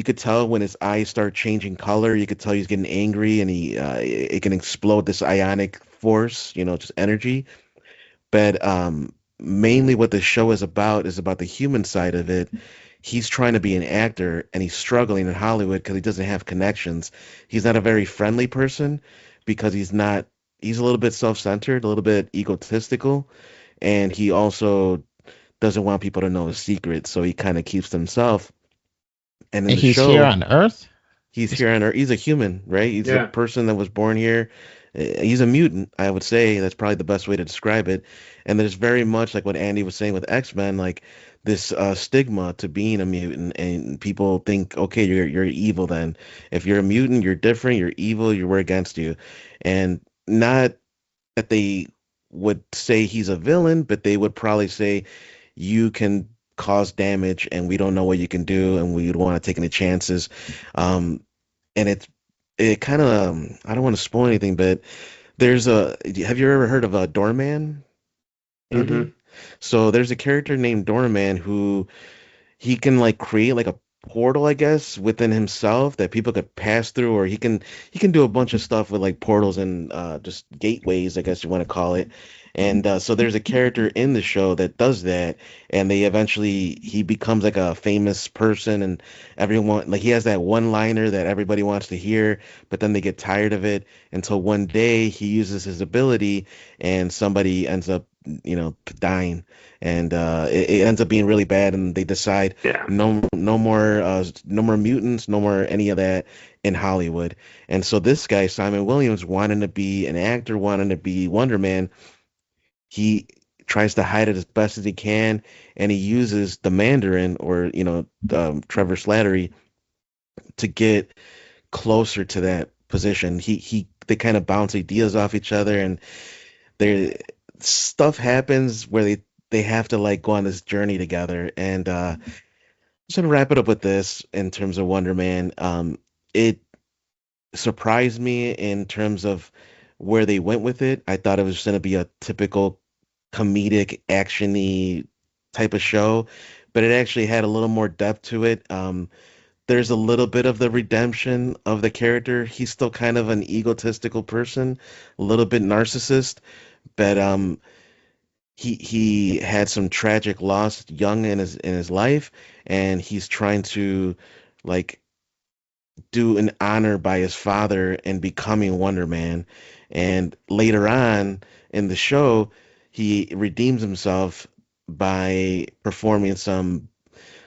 could tell when his eyes start changing color. You could tell he's getting angry, and it can explode this ionic force, just energy. But mainly what the show is about the human side of it. He's trying to be an actor, and he's struggling in Hollywood because he doesn't have connections. He's not a very friendly person because he's not. He's a little bit self-centered, a little bit egotistical, and he also doesn't want people to know his secrets, so he kind of keeps to himself. And in And the he's here show, on Earth? he's He's here on Earth. He's a human, right? He's a Yeah. person that was born here. He's a mutant, I would say. That's probably the best way to describe it. And there's very much like what Andy was saying with X-Men, like this stigma to being a mutant, and people think, okay, you're evil then. If you're a mutant, you're different, you're evil, we're against you. And not that they would say he's a villain, but they would probably say you can cause damage and we don't know what you can do and we don't want to take any chances. Um, and it kind of I don't want to spoil anything, but there's a have you ever heard of a doorman, Mm-hmm. Andy? So there's a character named Doorman who he can like create like a portal, I guess, within himself that people could pass through, or he can do a bunch of stuff with like portals and just gateways, I guess you want to call it. And so there's a character in the show that does that, and they eventually he becomes like a famous person, and everyone like he has that one liner that everybody wants to hear, but then they get tired of it until one day he uses his ability, and somebody ends up dying, and it ends up being really bad, and they decide Yeah. no more mutants, no more any of that in Hollywood. And so this guy, Simon Williams, wanting to be an actor, wanting to be Wonder Man, he tries to hide it as best as he can, and he uses the Mandarin or Trevor Slattery to get closer to that position. He they kind of bounce ideas off each other, and there stuff happens where they have to like go on this journey together. And just to wrap it up with this in terms of Wonder Man, it surprised me in terms of where they went with it. I thought it was going to be a typical comedic, actiony type of show, but it actually had a little more depth to it. There's a little bit of the redemption of the character. He's still kind of an egotistical person, a little bit narcissist, but he had some tragic loss young in his life, and he's trying to like do an honor by his father and becoming Wonder Man. And later on in the show, he redeems himself by performing some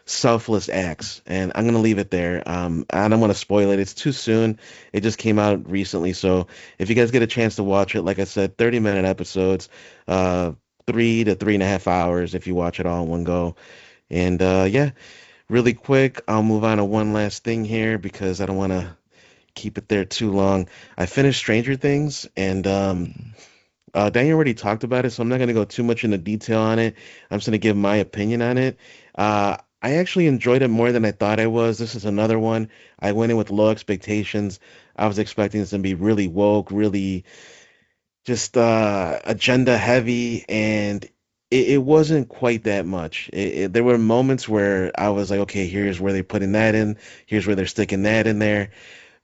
selfless acts. And I'm gonna leave it there. I don't want to spoil it. It's too soon. It just came out recently, so if you guys get a chance to watch it, like I said, 30-minute episodes, uh, 3 to 3.5 hours if you watch it all in one go. And yeah, really quick, I'll move on to one last thing here because I don't want to keep it there too long. I finished Stranger Things, and Daniel already talked about it, so I'm not going to go too much into detail on it. I'm just going to give my opinion on it. I actually enjoyed it more than I thought I was. This is another one. I went in with low expectations. I was expecting this to be really woke, really just agenda heavy, and it wasn't quite that much. There were moments where I was like, okay, here's where they're putting that in, here's where they're sticking that in there.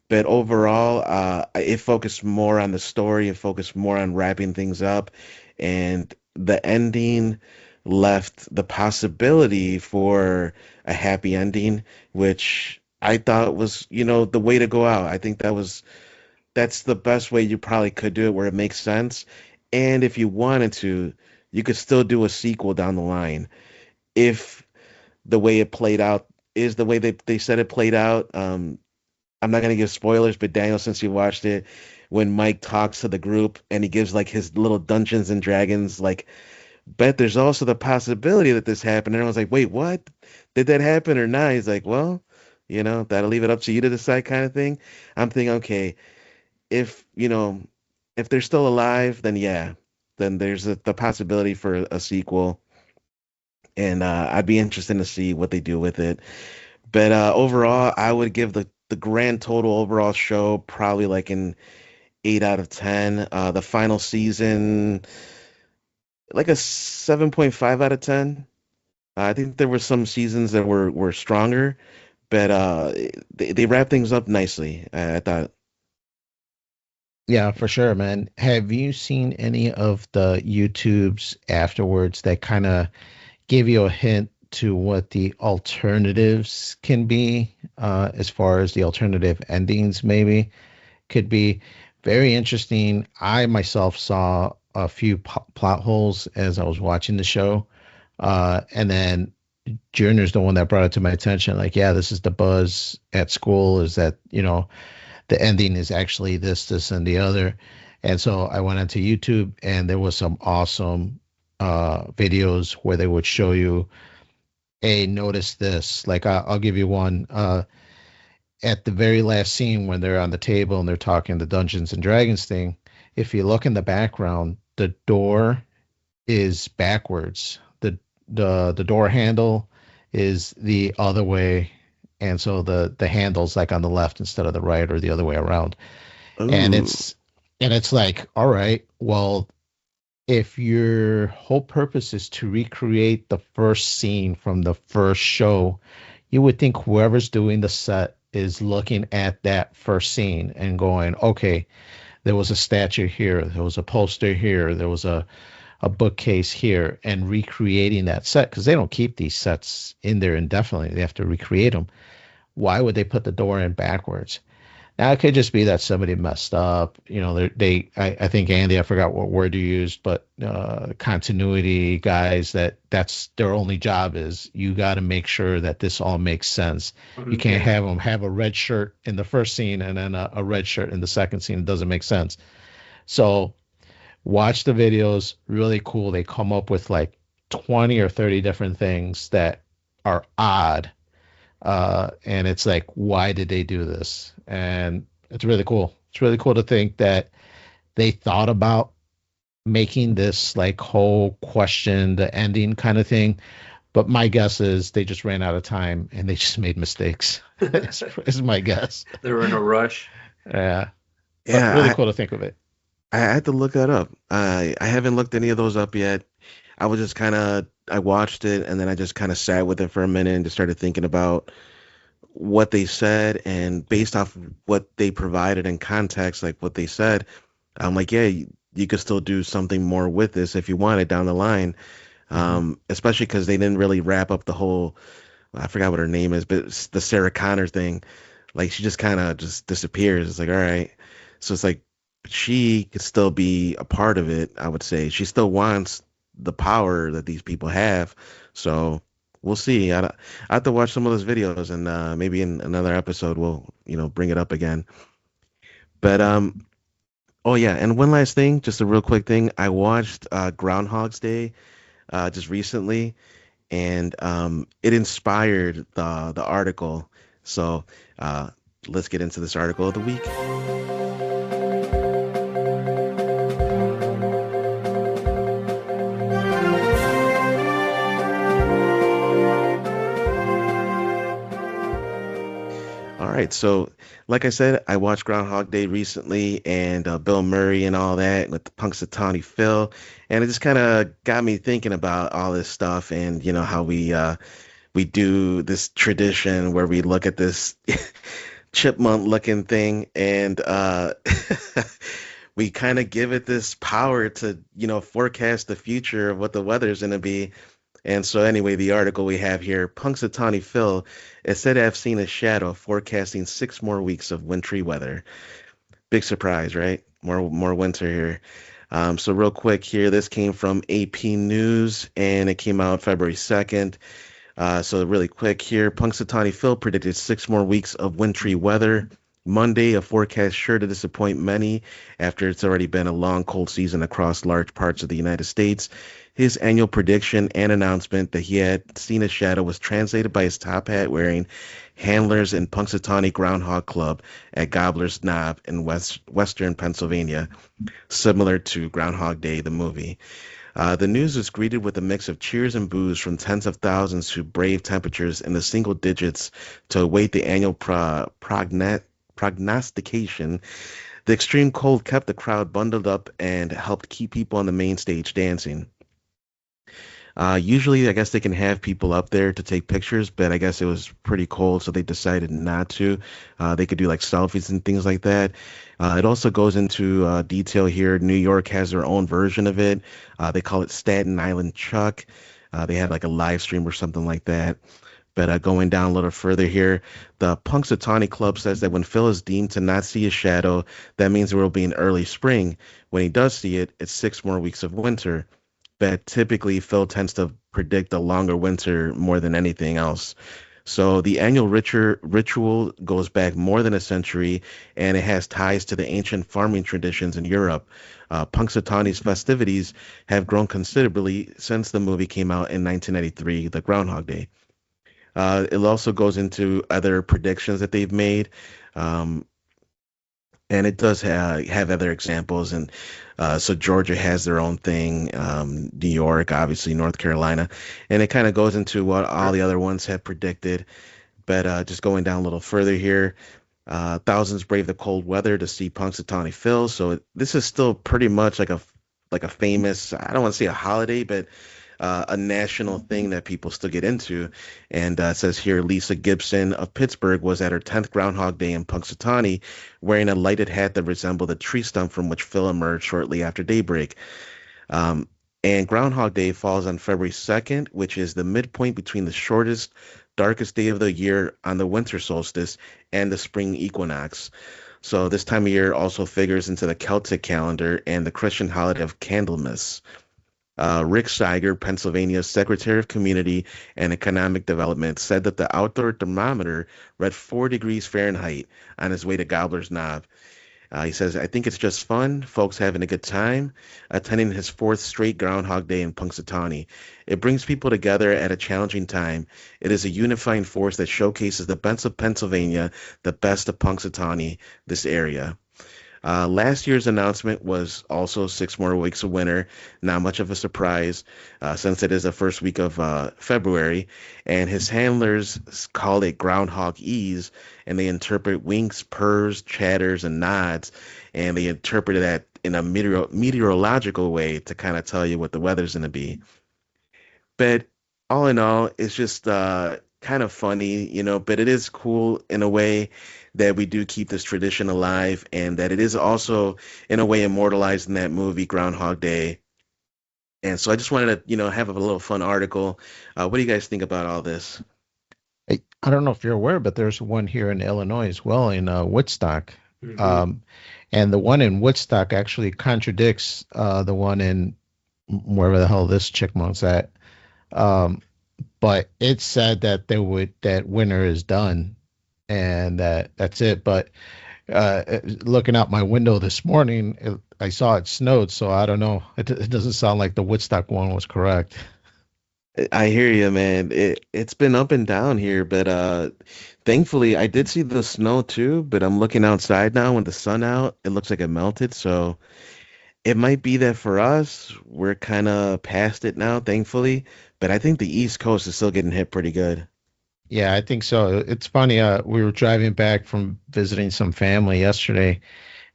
But overall, it focused more on the story, it focused more on wrapping things up, and the ending left the possibility for a happy ending, which I thought was, the way to go out. I think that's the best way you probably could do it where it makes sense. And if you wanted to, you could still do a sequel down the line if the way it played out is the way they said it played out. I'm not gonna give spoilers, but Daniel, since you watched it, when Mike talks to the group and he gives like his little Dungeons and Dragons, like, but there's also the possibility that this happened. And I was like, wait, what? Did that happen or not? He's like, well, that'll leave it up to you to decide kind of thing. I'm thinking, okay, if if they're still alive, then yeah, then there's the possibility for a sequel, and I'd be interested to see what they do with it. But overall, I would give the grand total overall show probably like an 8 out of 10. The final season, like a 7.5 out of 10. I think there were some seasons that were stronger, but they wrap things up nicely. I thought. Yeah, for sure, man. Have you seen any of the YouTubes afterwards that kind of give you a hint to what the alternatives can be, as far as the alternative endings, maybe could be very interesting. I myself saw a few plot holes as I was watching the show. And then Junior's the one that brought it to my attention. Like, yeah, this is the buzz at school, is that, the ending is actually this, and the other. And so I went onto YouTube, and there was some awesome videos where they would show you, hey, notice this. Like, I'll give you one. At the very last scene when they're on the table and they're talking the Dungeons and Dragons thing, if you look in the background, the door is backwards. The door handle is the other way, and so the handle's like on the left instead of the right, or the other way around. And Ooh. it's like, all right, well, if your whole purpose is to recreate the first scene from the first show, you would think whoever's doing the set is looking at that first scene and going, okay, there was a statue here, there was a poster here, there was a bookcase here, and recreating that set, because they don't keep these sets in there indefinitely. They have to recreate them. Why would they put the door in backwards? Now, it could just be that somebody messed up. I think, Andy, I forgot what word you used, but continuity guys, that's their only job, is you got to make sure that this all makes sense. You can't Yeah. have them have a red shirt in the first scene and then a red shirt in the second scene. It doesn't make sense. So watch the videos. Really cool. They come up with like 20 or 30 different things that are odd, and it's like, why did they do this? And it's really cool. It's really cool to think that they thought about making this like whole question the ending kind of thing, but my guess is they just ran out of time and they just made mistakes. is my guess. They were in a rush. Yeah, but really Yeah, cool to think of it. I had to look that up. I haven't looked any of those up yet. I was just kind of I watched it and then I just kind of sat with it for a minute and just started thinking about what they said, and based off of what they provided in context, like what they said, I'm like, yeah, you could still do something more with this if you wanted down the line. Hmm. Especially because they didn't really wrap up the whole, I forgot what her name is, but it's the Sarah Connor thing. Like she just kind of just disappears. It's like, all right. So it's like she could still be a part of it, I would say. She still wants the power that these people have. So we'll see. I have to watch some of those videos and maybe in another episode we'll, bring it up again. But oh yeah, and one last thing, just a real quick thing. I watched Groundhog's Day just recently, and it inspired the article. So uh, let's get into this article of the week. All right, so like I said, I watched Groundhog Day recently, and Bill Murray and all that with the Punxsutawney Phil, and it just kind of got me thinking about all this stuff, and how we do this tradition where we look at this chipmunk looking thing, and we kind of give it this power to forecast the future of what the weather's going to be. And so anyway, the article we have here, Punxsutawney Phil, it said I've seen a shadow forecasting 6 more weeks of wintry weather. Big surprise, right? More winter here. So real quick here, this came from AP News and it came out February 2nd. So really quick here, Punxsutawney Phil predicted 6 more weeks of wintry weather. Monday, a forecast sure to disappoint many after it's already been a long cold season across large parts of the United States. His annual prediction and announcement that he had seen a shadow was translated by his top hat wearing handlers in Punxsutawney Groundhog Club at Gobbler's Knob in western Pennsylvania, similar to Groundhog Day, the movie. The news was greeted with a mix of cheers and boos from tens of thousands who braved temperatures in the single digits to await the annual prognostication. The extreme cold kept the crowd bundled up and helped keep people on the main stage dancing. Usually, I guess they can have people up there to take pictures, but I guess it was pretty cold, so they decided not to. They could do like selfies and things like that. It also goes into detail here. New York has their own version of it. They call it Staten Island Chuck. They had like a live stream or something like that. But going down a little further here, the Punxsutawney Club says that when Phil is deemed to not see a shadow, that means there will be an early spring. When he does see it, it's 6 more weeks of winter. But typically, Phil tends to predict a longer winter more than anything else. So the annual ritual goes back more than a century, and it has ties to the ancient farming traditions in Europe. Punxsutawney's festivities have grown considerably since the movie came out in 1993, The Groundhog Day. It also goes into other predictions that they've made. Um, and it does have other examples. And so Georgia has their own thing, New York, obviously, North Carolina. And it kind of goes into what all the other ones have predicted. But just going down a little further here, thousands brave the cold weather to see Punxsutawney Phil. So this is still pretty much like a famous, I don't want to say a holiday, but a national thing that people still get into. And it says here Lisa Gibson of Pittsburgh was at her 10th Groundhog Day in Punxsutawney wearing a lighted hat that resembled a tree stump from which Phil emerged shortly after daybreak. Um, and Groundhog Day falls on February 2nd, which is the midpoint between the shortest, darkest day of the year on the winter solstice and the spring equinox. So this time of year also figures into the Celtic calendar and the Christian holiday of Candlemas. Rick Steiger, Pennsylvania's Secretary of Community and Economic Development, said that the outdoor thermometer read 4 degrees Fahrenheit on his way to Gobbler's Knob. He says, I think it's just fun, folks having a good time, attending his 4th straight Groundhog Day in Punxsutawney. It brings people together at a challenging time. It is a unifying force that showcases the best of Pennsylvania, the best of Punxsutawney, this area. Last year's announcement was also 6 more weeks of winter. Not much of a surprise since it is the first week of February. And his handlers call it Groundhog Ease, and they interpret winks, purrs, chatters, and nods. And they interpret that in a meteorological way to kind of tell you what the weather's going to be. But all in all, it's just kind of funny, but it is cool in a way that we do keep this tradition alive and that it is also in a way immortalized in that movie Groundhog Day. And so I just wanted to, have a little fun article. What do you guys think about all this? I don't know if you're aware, but there's one here in Illinois as well, in Woodstock. Hmm. Um, and the one in Woodstock actually contradicts the one in wherever the hell this chickmonk's at. Um, but it said that that winter is done and that's it. But looking out my window this morning, I saw it snowed, so I don't know. It doesn't sound like the Woodstock one was correct. I hear you, man. It's been up and down here, but thankfully I did see the snow too, but I'm looking outside now with the sun out. It looks like it melted, so it might be that for us, we're kind of past it now, thankfully. But I think the East Coast is still getting hit pretty good. Yeah, I think so. It's funny. We were driving back from visiting some family yesterday,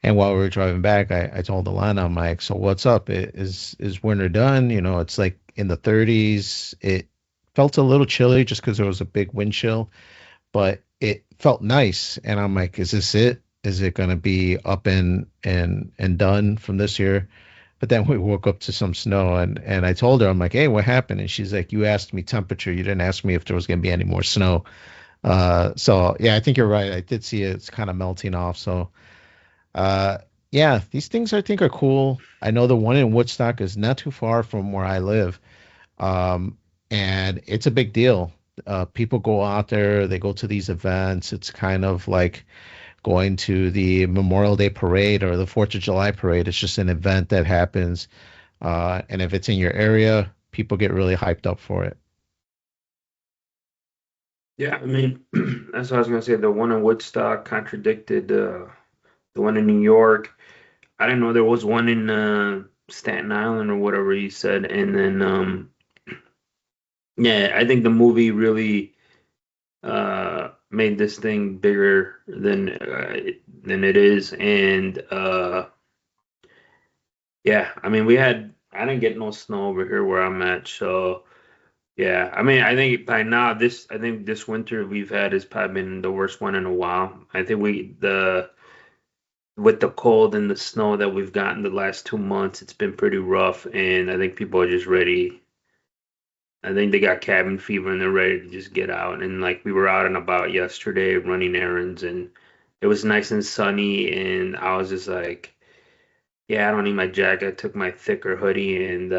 and while we were driving back, I told Alana, I'm like, "So what's up? Is winter done? You know, it's like in the 30s. It felt a little chilly just because there was a big wind chill, but it felt nice." And I'm like, "Is this it? Is it gonna be up and done from this year?" But then we woke up to some snow, and I told her, I'm like, "Hey, what happened?" And she's like, "You asked me temperature. You didn't ask me if there was gonna be any more snow." So yeah, I think you're right. I did see it's kind of melting off. So uh, yeah, these things I think are cool. I know the one in Woodstock is not too far from where I live, um, and it's a big deal. People go out there, they go to these events. It's kind of like going to the Memorial Day parade or the Fourth of July parade. It's just an event that happens, and if it's in your area, people get really hyped up for it. Yeah, I mean, that's what I was gonna say. The one in Woodstock contradicted the one in New York. I didn't know there was one in Staten Island or whatever you said. And then, yeah, I think the movie really made this thing bigger than it is. And yeah, I mean, I didn't get no snow over here where I'm at, so. Yeah, I mean, I think by now I think this winter we've had has probably been the worst one in a while. I think with the cold and the snow that we've gotten the last 2 months, it's been pretty rough, and I think people are just ready. I think they got cabin fever and they're ready to just get out. And like we were out and about yesterday running errands, and it was nice and sunny, and I was just like, yeah, I don't need my jacket. I took my thicker hoodie, and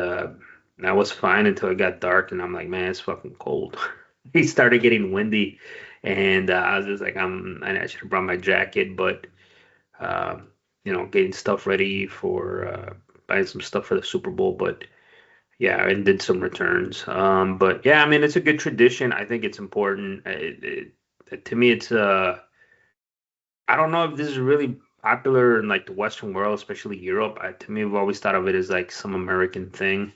I was fine until it got dark, and I'm like, man, it's fucking cold. It started getting windy, and I was just like, I should have brought my jacket, but um, getting stuff ready for buying some stuff for the Super Bowl. But yeah, and did some returns. But yeah, I mean, it's a good tradition. I think it's important. To me, it's I don't know if this is really popular in like the Western world, especially Europe. To me, I've always thought of it as like some American thing.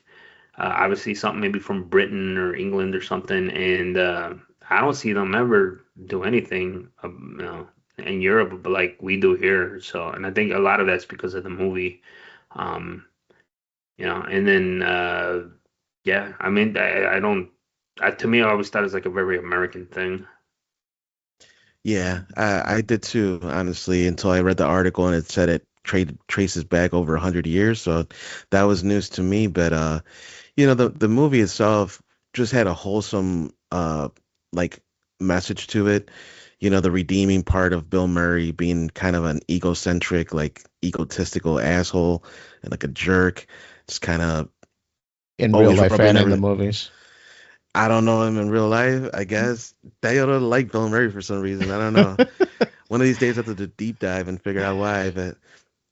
Obviously, something maybe from Britain or England or something. And I don't see them ever do anything, in Europe, but like we do here. So, and I think a lot of that's because of the movie. Um, and then yeah, I mean, I don't. To me, I always thought it was like a very American thing. Yeah, I did too, honestly, until I read the article and it said it traces back over 100 years. So that was news to me. But the movie itself just had a wholesome like message to it. The redeeming part of Bill Murray being kind of an egocentric, like egotistical asshole and like a jerk. Just kind of In real always life rubbing and in the everything. movies. I don't know him in real life. I guess they don't like Bill Murray for some reason. I don't know. One of these days I have to do deep dive and figure out why. But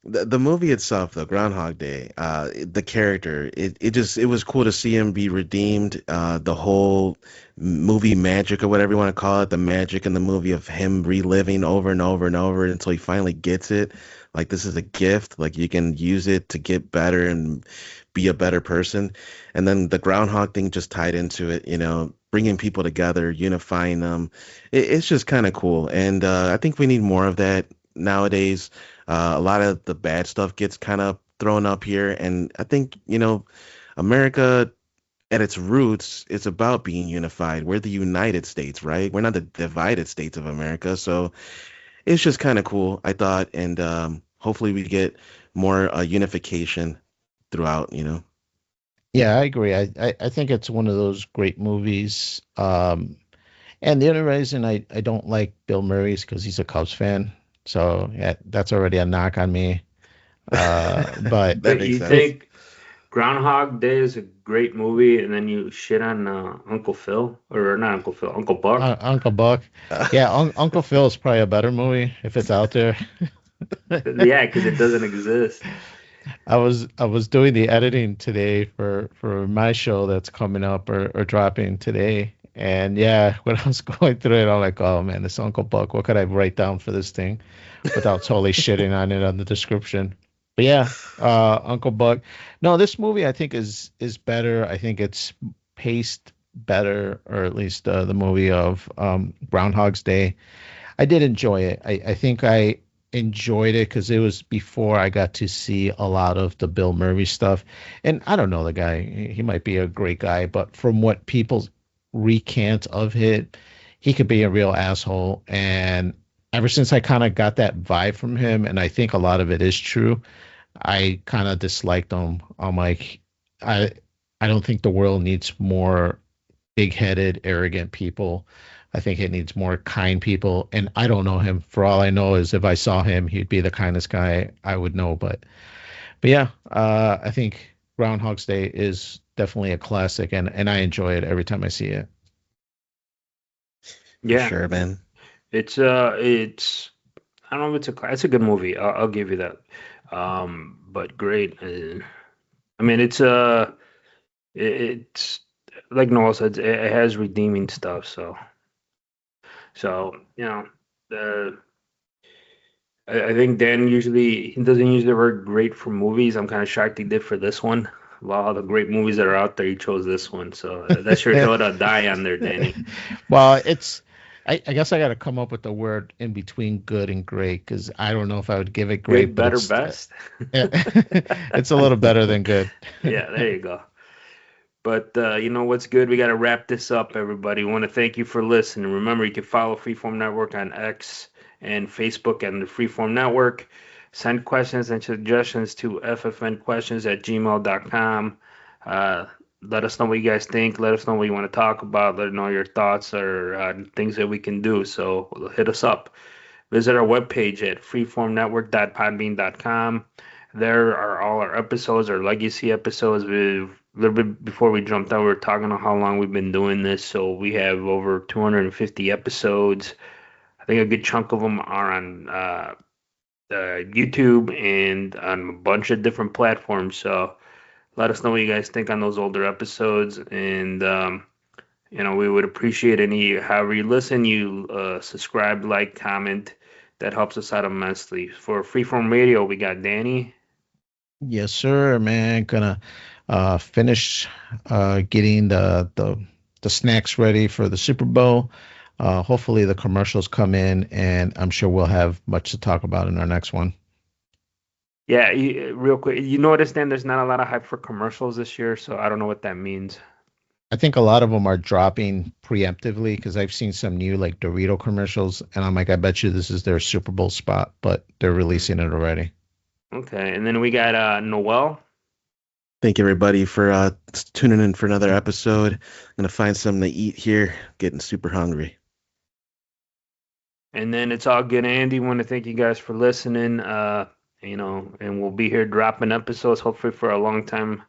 the movie itself, though, Groundhog Day, the character, it was cool to see him be redeemed. The whole movie magic or whatever you want to call it, the magic in the movie of him reliving over and over and over until he finally gets it. Like this is a gift. Like you can use it to get better and be a better person. And then the groundhog thing just tied into it, bringing people together, unifying them. It's just kind of cool. And I think we need more of that nowadays. A lot of the bad stuff gets kind of thrown up here. And I think, America at its roots, it's about being unified. We're the United States, right? We're not the divided states of America. So it's just kind of cool, I thought, and hopefully we get more unification throughout. Yeah, I agree. I think it's one of those great movies. And the other reason I don't like Bill Murray is because he's a Cubs fan. So yeah, that's already a knock on me. But That But makes you sense. it think Groundhog Day is a great movie, and then you shit on Uncle Phil, or not Uncle Phil, Uncle Buck? Uncle Buck, yeah, Uncle Phil is probably a better movie if it's out there. Yeah, because it doesn't exist. I was doing the editing today for my show that's coming up or dropping today. And yeah, when I was going through it, I'm like, oh man, this Uncle Buck, what could I write down for this thing without totally shitting on it on the description? But yeah, Uncle Buck. No, this movie I think is better. I think it's paced better, or at least the movie of Groundhog's Day. I did enjoy it. I think I enjoyed it because it was before I got to see a lot of the Bill Murray stuff. And I don't know the guy. He might be a great guy, but from what people recant of it, he could be a real asshole. And ever since I kind of got that vibe from him, and I think a lot of it is true, I kind of disliked him. I'm like, I I don't think the world needs more big-headed, arrogant people. I think it needs more kind people. And I don't know him. For all I know is if I saw him, he'd be the kindest guy I would know. But yeah, I think Groundhog's Day is definitely a classic, and I enjoy it every time I see it. For Yeah, sure, man. it's I don't know if it's a good movie. I'll give you that. But great. I mean, it's like Noel said, it has redeeming stuff. So the I think Dan usually he doesn't use the word great for movies. I'm kind of shocked he did for this one. Of all the great movies that are out there, he chose this one. So that's your hill to die on there, Danny. Well, I guess I got to come up with the word in between good and great because I don't know if I would give it great, Great, but better, it's best. it's a little better than good. Yeah, there you go. But you know what's good? We got to wrap this up, everybody. We want to thank you for listening. Remember, you can follow Freeform Network on X and Facebook and the Freeform Network. Send questions and suggestions to ffnquestions@gmail.com. Uh, Let us know what you guys think. Let us know what you want to talk about. Let us know your thoughts or things that we can do. So hit us up. Visit our webpage at freeformnetwork.podbean.com. There are all our episodes, our legacy episodes. A little bit before we jumped out, we were talking on how long we've been doing this. So we have over 250 episodes. I think a good chunk of them are on YouTube and on a bunch of different platforms. So let us know what you guys think on those older episodes. And, we would appreciate any, however you listen, you subscribe, like, comment. That helps us out immensely. For Freeform Radio, we got Danny. Yes, sir, man. Gonna finish getting the snacks ready for the Super Bowl. Hopefully the commercials come in, and I'm sure we'll have much to talk about in our next one. Yeah, real quick, you notice then there's not a lot of hype for commercials this year, so I don't know what that means. I think a lot of them are dropping preemptively because I've seen some new like Dorito commercials, and I'm like, I bet you this is their Super Bowl spot, but they're releasing it already. Okay, and then we got Noel. Thank you, everybody, for tuning in for another episode. I'm gonna find something to eat here. Getting super hungry. And then it's all good, Andy. Want to thank you guys for listening. And we'll be here dropping episodes hopefully for a long time.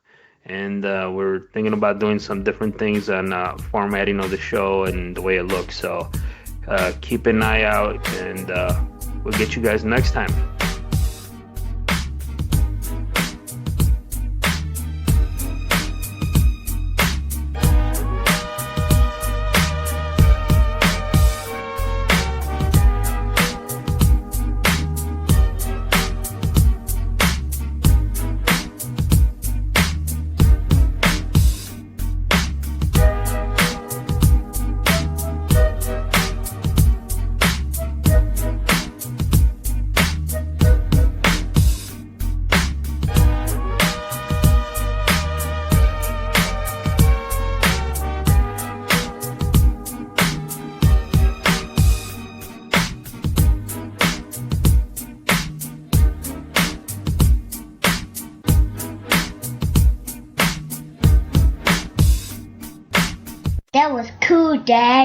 And we're thinking about doing some different things on formatting of the show and the way it looks. So keep an eye out, and we'll get you guys next time. That was cool, Dad.